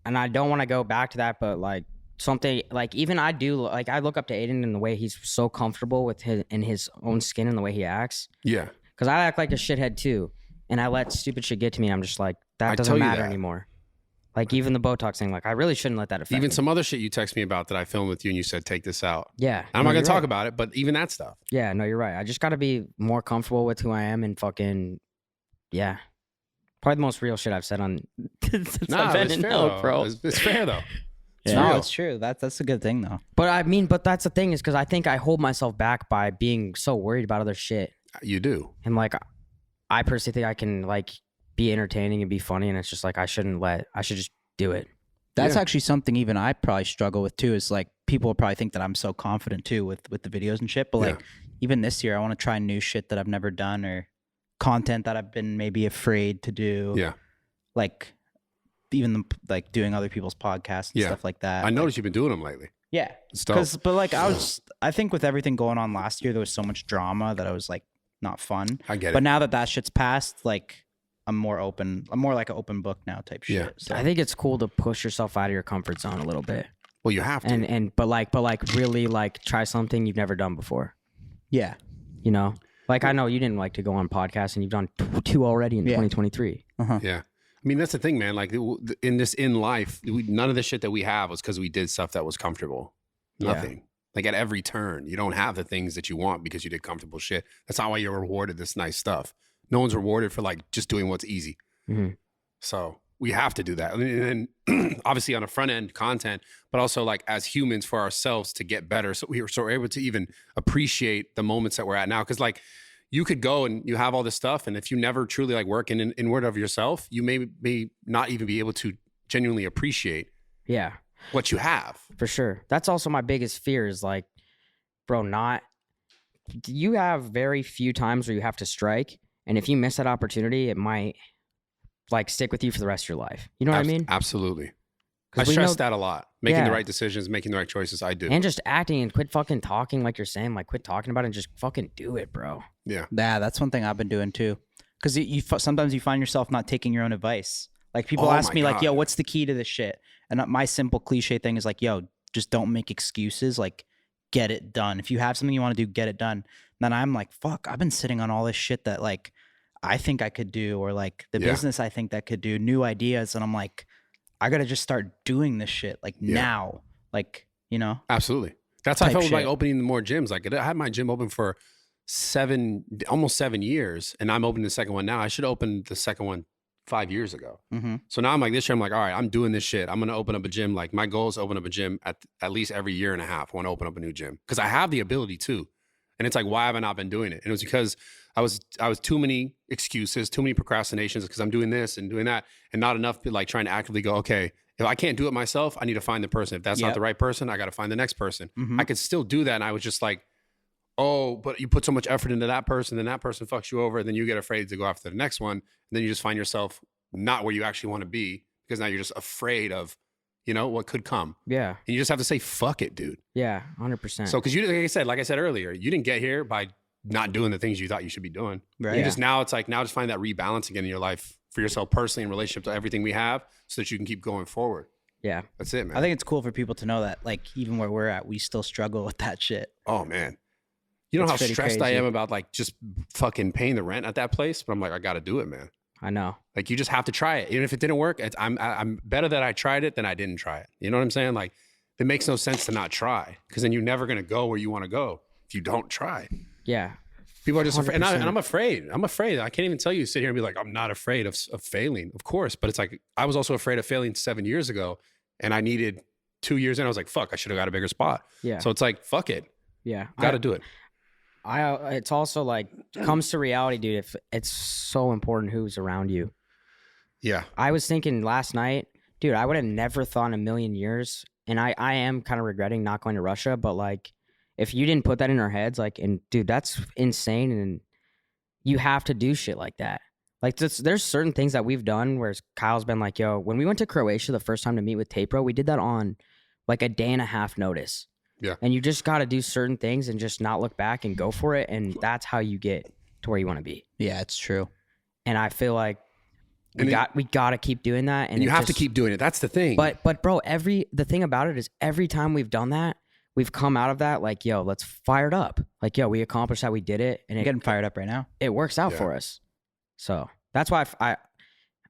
and I don't want to go back to that, but like something like even I do like I look up to Adin in the way he's so comfortable with his own skin and the way he acts. Yeah. Because I act like a shithead too, and I let stupid shit get to me. I'm just like that I doesn't tell you matter that. anymore. Like even the Botox thing, like I really shouldn't let that affect Even me. some other shit you text me about that I filmed with you and you said, take this out. Yeah, I'm no, not going you're to talk right. about it, but even that stuff. Yeah, no, you're right. I just got to be more comfortable with who I am and fucking yeah. Probably the most real shit I've said on since I've been it's in fair, NELK, though. bro. It's fair though. It's No, real. it's true. That's a good thing though. But I mean, but that's the thing is because I think I hold myself back by being so worried about other shit. You do. And like, I personally think I can like be entertaining and be funny, and it's just like I should just do it. That's Yeah. actually something even I probably struggle with too. Is like people will probably think that I'm so confident too with the videos and shit. But like even this year, I want to try new shit that I've never done or content that I've been maybe afraid to do. Yeah. Like even like doing other people's podcasts and stuff like that. I noticed you've been doing them lately. Yeah. But like I think with everything going on last year, there was so much drama that I was like not fun. I get it. But now that shit's passed, like I'm more open. I'm more like an open book now type shit. Yeah. So. I think it's cool to push yourself out of your comfort zone a little bit. Well, you have to. But like really like try something you've never done before. Yeah. You know? Like I know you didn't like to go on podcasts and you've done 2 already in 2023. Yeah. I mean, that's the thing, man. Like in life, none of the shit that we have was because we did stuff that was comfortable. Nothing. Like at every turn, you don't have the things that you want because you did comfortable shit. That's not why you're rewarded this nice stuff. No one's rewarded for like just doing what's easy. Mm-hmm. So we have to do that. I mean, and obviously on a front end content, but also like as humans for ourselves to get better. So we're able to even appreciate the moments that we're at now. Cause like you could go and you have all this stuff. And if you never truly like work inward of yourself, you may not even be able to genuinely appreciate what you have. For sure. That's also my biggest fear is like, bro, you have very few times where you have to strike. And if you miss that opportunity, it might like stick with you for the rest of your life. You know what I mean? Absolutely. I stress that a lot. Making the right decisions, making the right choices. I do. And just acting and quit fucking talking like you're saying. Like quit talking about it and just fucking do it, bro. Yeah. Yeah, that's one thing I've been doing too. Because sometimes you find yourself not taking your own advice. Like people ask me like, yo, what's the key to this shit? And my simple cliche thing is like, yo, just don't make excuses. Like get it done. If you have something you want to do, get it done. And then I'm like, fuck, I've been sitting on all this shit that like I think I could do, or like the business I think that could do, new ideas. And I'm like, I got to just start doing this shit like now. Like, you know? Absolutely. That's how I felt with shit. like opening more gyms. Like I had my gym open for almost 7 years, and I'm opening the second one now. I should open the second one 5 years ago. Mm-hmm. So now I'm like, this year I'm like, all right, I'm doing this shit. I'm going to open up a gym. Like my goal is to open up a gym at least every year and a half. I want to open up a new gym because I have the ability to. And it's like, why have I not been doing it? And it was because I was too many excuses, too many procrastinations because I'm doing this and doing that, and not enough to like trying to actively go, okay, if I can't do it myself, I need to find the person. If that's not the right person, I got to find the next person. Mm-hmm. I could still do that. And I was just like, oh, but you put so much effort into that person, then that person fucks you over, and then you get afraid to go after the next one. And then you just find yourself not where you actually want to be because now you're just afraid of, you know, what could come. Yeah. And you just have to say, fuck it, dude. Yeah, 100%. So, because you, like I said earlier, you didn't get here by not doing the things you thought you should be doing. Right. You just just find that rebalance again in your life for yourself personally in relationship to everything we have so that you can keep going forward. Yeah. That's it, man. I think it's cool for people to know that like even where we're at, we still struggle with that shit. Oh, man. You know It's how pretty stressed I crazy. am about like just fucking paying the rent at that place? But I'm like, I got to do it, man. I know. Like you just have to try it. Even if it didn't work, I'm better that I tried it than I didn't try it. You know what I'm saying? Like it makes no sense to not try because then you're never going to go where you want to go if you don't try. Yeah. People are just afraid. And 100%. I'm afraid. I'm afraid. I can't even tell you sit here and be like, I'm not afraid of failing. Of course. But it's like, I was also afraid of failing 7 years ago and I needed 2 years in. I was like, fuck, I should have got a bigger spot. Yeah. So it's like, fuck it. Yeah. Got to do it. It's also like comes to reality, dude. If it's so important who's around you. Yeah. I was thinking last night, dude, I would have never thought in a million years. And I am kind of regretting not going to Russia, but like if you didn't put that in our heads, like, and dude, that's insane. And you have to do shit like that. Like there's certain things that we've done where Kyle's been like, yo, when we went to Croatia the first time to meet with Tapro, we did that on like a day and a half notice. Yeah. And you just got to do certain things and just not look back and go for it. And that's how you get to where you want to be. Yeah, it's true. And I feel like we got to keep doing that. And you have to keep doing it. That's the thing. But bro, the thing about it is every time we've done that, we've come out of that like, yo, let's fire it up. Like, yo, we accomplished that. We did it. And I'm getting fired up right now. It works out for us. So that's why I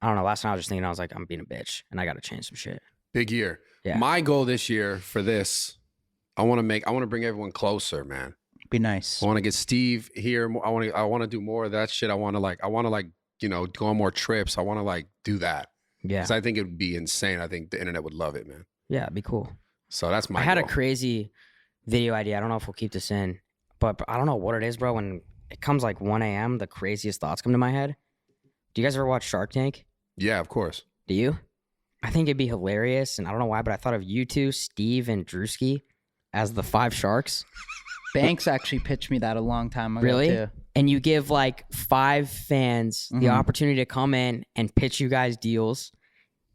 don't know. Last night I was just thinking, I was like, I'm being a bitch and I got to change some shit. Big year. Yeah. My goal this year for this, I want to bring everyone closer, man. Be nice. I want to get Steve here. I want to do more of that shit. I want to you know, go on more trips. I want to like do that. Yeah. Because I think it would be insane. I think the internet would love it, man. Yeah, it'd be cool. So that's my I had goal. a crazy video idea. I don't know if we'll keep this in, but I don't know what it is, bro. When it comes like 1 a.m., the craziest thoughts come to my head. Do you guys ever watch Shark Tank? Yeah, of course. Do you? I think it'd be hilarious, and I don't know why, but I thought of you two, Steve and Drewski. as the 5 sharks. Banks actually pitched me that a long time ago. Really? Too. And you give like 5 fans the Mhm. opportunity to come in and pitch you guys deals,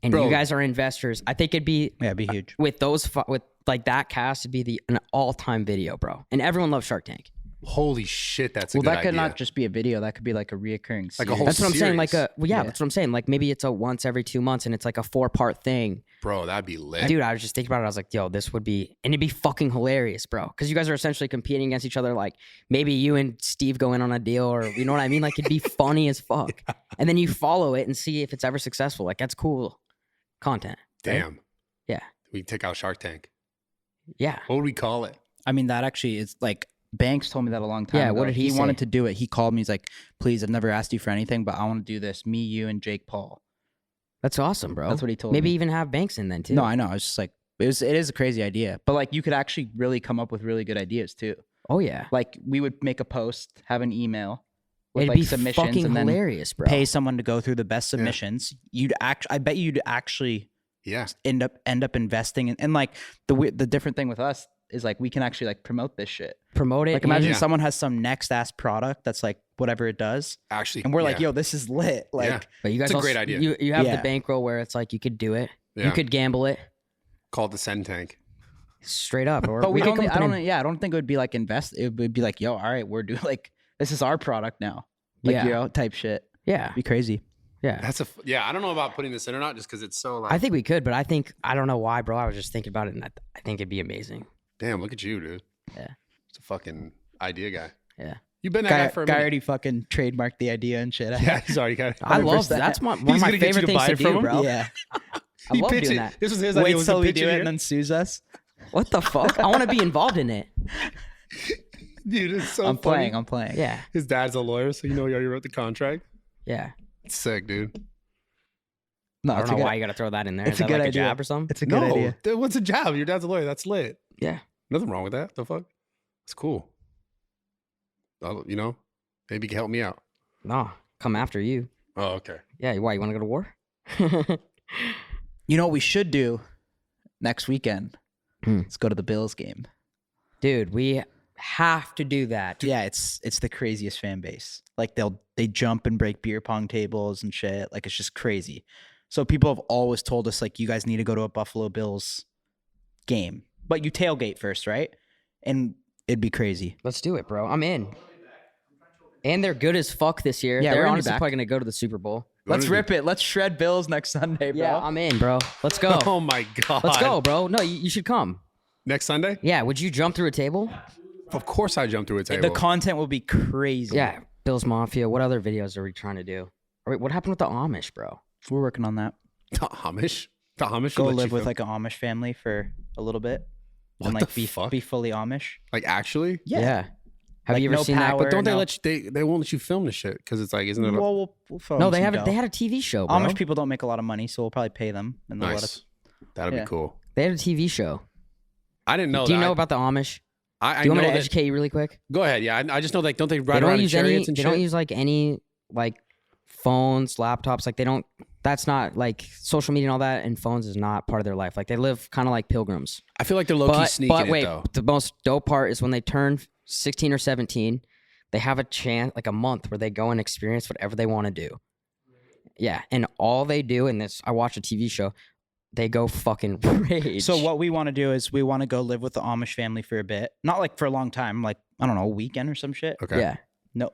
and Bro. you guys are investors. I think it'd be Yeah, it'd be huge. with those with like that cast, it'd be an all-time video, bro. And everyone loves Shark Tank. Holy shit, that's a Well, good that could idea. not just be a video. That could be like a reoccurring Like a series. whole That's what I'm saying. Like series. Yeah. that's what I'm saying. Like maybe it's a once every 2 months, and it's like a 4-part thing. Bro, that'd be lit. Dude, I was just thinking about it. I was like, yo, this would be, and it'd be fucking hilarious, bro. Because you guys are essentially competing against each other. Like maybe you and Steve go in on a deal, or you know what I mean? Like it'd be funny as fuck. And then you follow it and see if it's ever successful. Like that's cool content. right? Damn. Yeah. We take out Shark Tank. Yeah. What would we call it? I mean, that actually is like Banks told me that a long time Yeah, ago. what did he say? wanted to do it. He called me. He's like, "Please, I've never asked you for anything, but I want to do this. Me, you, and Jake Paul." That's awesome, bro. That's what he told Maybe me. even have Banks in then too. No, I know. It's just like it is a crazy idea, but like you could actually really come up with really good ideas too. Oh yeah. Like we would make a post, have an email with It'd like be submissions, fucking and then hilarious, bro. pay someone to go through the best submissions. I bet you'd actually Yeah. end up investing in, and like the different thing with us is like we can actually like promote this shit. Promote it. Like imagine Yeah. someone has some next ass product that's like whatever it does, Actually. and we're like, yeah. yo, this is lit. Like Yeah. But you guys It's a also, great idea. You have Yeah. the bankroll where it's like you could do it. Yeah. You could gamble it Called the Send Tank. straight up. Or but we could don't. come up I with don't. an- Yeah, I don't think it would be like invest. It would be like, yo, all right, we're doing like this is our product now. Like Yeah. you know, type shit. Yeah. It'd be crazy. Yeah. That's yeah. I don't know about putting this in or not, just because it's so like. I think we could, but I don't know why, bro. I was just thinking about it, and I think it'd be amazing. Damn, look at you, dude. Yeah. It's a fucking idea guy. Yeah. You've been that guy for a Guy minute. already fucking trademarked the idea and shit. Yeah, he's already got it. I love 100%. that's one of He's my gonna get you favorite to things buy to it from do, him? bro. Yeah. I love doing that. This was his idea. Wait Was till to we pitch do it it here. and then sues us. What the fuck? I want to be involved in it. Dude, it's so I'm funny. playing. Yeah. His dad's a lawyer, so you know he already wrote the contract. Yeah. It's sick, dude. No, I don't it's know a good, why you got to throw that in there. it's Is a that good like idea. a jab or something? It's a good idea. Dude, what's a job? Your dad's a lawyer. That's lit. Yeah. Nothing wrong with that. The fuck? It's cool. You know, maybe you can help me out. No, come after you. Oh, okay. Yeah. Why? You want to go to war? You know what we should do next weekend? Hmm. Let's go to the Bills game. Dude, we have to do that. Yeah, it's the craziest fan base. Like they jump and break beer pong tables and shit. Like it's just crazy. So people have always told us like you guys need to go to a Buffalo Bills game, but you tailgate first, right? And it'd be crazy. Let's do it, bro. I'm in. And they're good as fuck this year. Yeah, they're we're gonna be honestly back. probably going to go to the Super Bowl. Let's rip it. Let's shred Bills next Sunday, bro. Yeah, I'm in, bro. Let's go. Oh my god. Let's go, bro. No, you should come. Next Sunday? Yeah, would you jump through a table? Of course, I jumped through a table. The content will be crazy. Yeah, Bills Mafia. What other videos are we trying to do? Or wait, what happened with the Amish, bro? We're working on that. The Amish. The Amish. Go will let live you with film- like an Amish family for a little bit. What and like the fuck? be fully Amish. Like actually. Yeah. Have Like, you ever no seen that? power. But don't they no. let you? They won't let you film the shit because it's like, isn't it? Well, we'll phone No, they some have dough. they had a TV show, bro. Amish people don't make a lot of money, so we'll probably pay them and they'll let us. Nice. That'd Yeah. be cool. They had a TV show. I didn't know. Do you that. know about the Amish? I Do you want know me to that- educate you really quick? Go ahead. Yeah, I just know like don't they They ride don't around in use any. chariots and They shit? don't use like any like phones, laptops. Like they don't. That's not like social media and all that. And phones is not part of their life. Like they live kind of like pilgrims. I feel like they're low key sneaking but wait, it though. the most dope part is when they turn 16 or 17, they have a chance, like a month, where they go and experience whatever they want to do. Yeah, and all they do in this, I watched a TV show. They go fucking rage. So what we want to do is we want to go live with the Amish family for a bit, not like for a long time, like I don't know, a weekend or some shit. Okay. Yeah, No,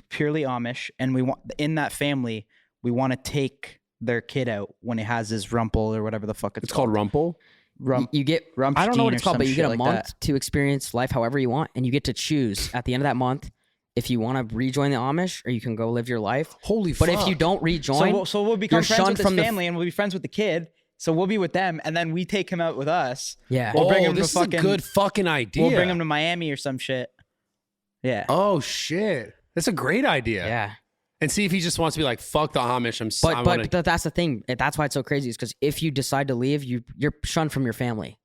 purely Amish, and we want in that family we want to take their kid out when it has his rumple or whatever the fuck It's called Rumple. you get. I don't know Rumpstein what or it's called, some but you get shit a like month that. to experience life however you want, and you get to choose at the end of that month if you want to rejoin the Amish or you can go live your life. Holy But fuck. if you don't rejoin, So we'll become you're friends shunned with his from the family, and we'll be friends with the kid. So we'll be with them, and then we take him out with us. yeah, We'll bring him to this is fucking- a good fucking idea. We'll bring him to Miami or some shit. Yeah. Oh shit. That's a great idea. yeah. And see if he just wants to be like, fuck the Amish. But that's the thing. That's why it's so crazy. Is because if you decide to leave, you're shunned from your family.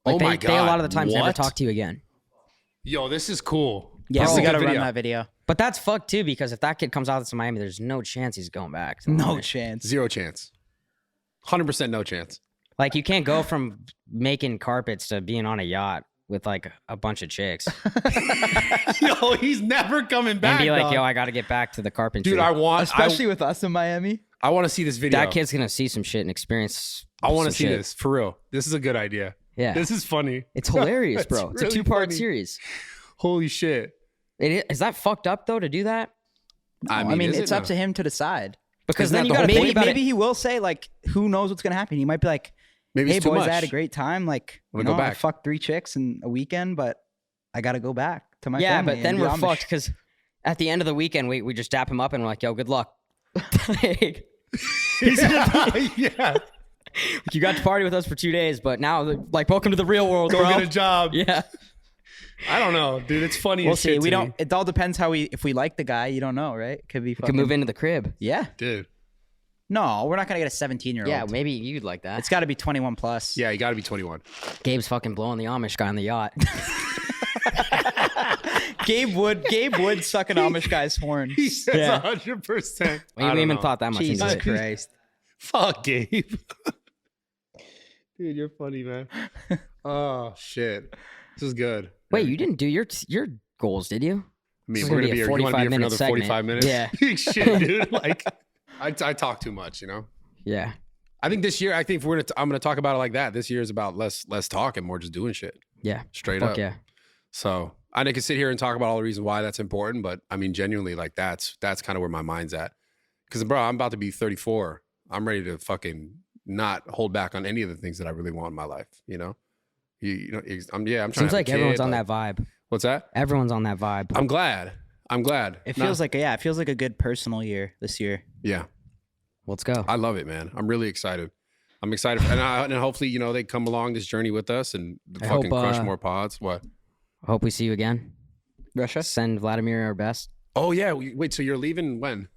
Like Oh they, my They a lot God. of the times never What? talk to you again. Yo, this is cool. Yeah, This is we a got to good run video. that video. But that's fucked too, because if that kid comes out to Miami, there's no chance he's going back. to the No Amish. chance. 0 chance. 100% no chance. Like you can't go from making carpets to being on a yacht with like a bunch of chicks Yo, he's never coming back. and be like, dog. yo, I got to get back to the carpentry. Dude, Especially with us in Miami. I want to see this video. that kid's gonna see some shit and experience. I want to some see shit. this for real. This is a good idea. Yeah, This is funny. it's hilarious, bro. It's a really 2-part funny. series. Holy shit. Is that fucked up though to do that? I mean, is it's it up now? to him to decide. Because Isn't then that you the got to whole think point? about Maybe he will say like, who knows what's gonna happen? He might be like, Maybe hey it's too boys, much. I had a great time. Like, I'm you gonna know, go I back. fucked 3 chicks in a weekend, but I gotta go back to my Yeah, family. but then and be we're Amish. fucked because at the end of the weekend we just dap him up and we're like, yo, good luck. Like, Yeah. you got to party with us for 2 days, but now like welcome to the real world, Go bro. get a job. Yeah. I don't know, dude. It's funny. We'll as see. shit We to don't. me. It all depends how if we like the guy. You don't know, right? Could be. We could move into the crib. Yeah. Dude. No, we're not gonna get a 17-year-old. Yeah, maybe you'd like that. It's got to be 21 plus. Yeah, you got to be 21. Gabe's fucking blowing the Amish guy on the yacht. Gabe would suck an Amish guy's horn. He says Yeah. 100%. We haven't even thought that much Jesus into it. Christ. Fuck, Gabe. Dude, you're funny, man. Oh, shit. This is good. Wait, you didn't do your goals, did you? I mean, This is we're gonna going to be be a here. You want to be here for 45-minute another segment. 45 minutes? Yeah. Shit, dude. Like, I talk too much, you know? Yeah. I think this year, if I'm going to talk about it like that. This year is about less talk and more just doing shit. Yeah. Straight Fuck up. yeah. So I can sit here and talk about all the reasons why that's important, but I mean, genuinely, like that's kind of where my mind's at. Because, bro, I'm about to be 34. I'm ready to fucking not hold back on any of the things that I really want in my life. You know, I'm trying. to Seems have a like everyone's kid, on like- that vibe. What's that? Everyone's on that vibe. I'm glad. It feels like a good personal year this year. Yeah, Let's go. I love it, man. I'm really excited. I'm excited, and hopefully, they come along this journey with us and I fucking hope, crush more pods. What? Hope we see you again. Russia Send Vladimir our best. Oh yeah. Wait. So you're leaving when?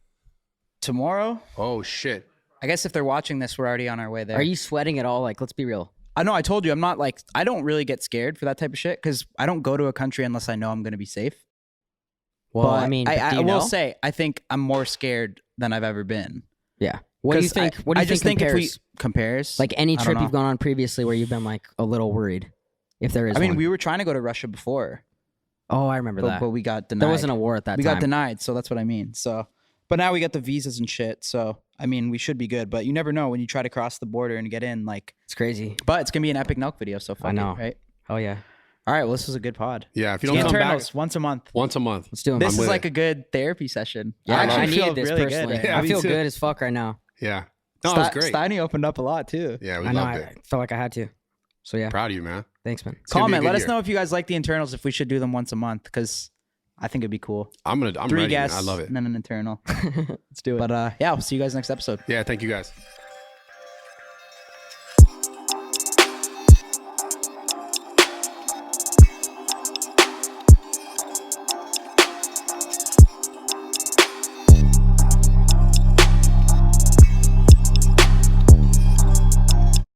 tomorrow. Oh shit. I guess if they're watching this, we're already on our way there. Are you sweating at all? Like, let's be real. I know. I told you, I'm not like. I don't really get scared for that type of shit because I don't go to a country unless I know I'm going to be safe. Well, But I mean, I do you will know? say, I think I'm more scared than I've ever been. Yeah. What do you 'Cause think? What do you I just think think compares? if we compares, Like any I don't trip know. you've gone on previously where you've been like a little worried, if there is. I mean, one. we were trying to go to Russia before, Oh, I remember that. but we got denied. There wasn't a war at that we time. got denied, so that's what I mean. So, but now we got the visas and shit. So, I mean, we should be good. But you never know when you try to cross the border and get in. Like, It's crazy. but it's gonna be an epic NELK video. So fuck I know. it, right? Oh yeah. All right. Well, this was a good pod. Yeah. If you The don't come back internals once a month. once a month, Let's do them. This I'm is with like it. a good therapy session. Yeah, I I actually feel needed this really personally. good. Yeah, I me feel too. good as fuck right now. yeah. No, it was great. Steiny opened up a lot too. Yeah, we I know. loved I it. felt like I had to. So yeah. Proud of you, man. Thanks, man. It's gonna be a Comment. good Let us year. know if you guys like the internals. If we should do them once a month, because I think it'd be cool. I'm 3 ready. Man. guests. I love it. And then an internal. Let's do it. But yeah, we'll see you guys next episode. Yeah, thank you guys.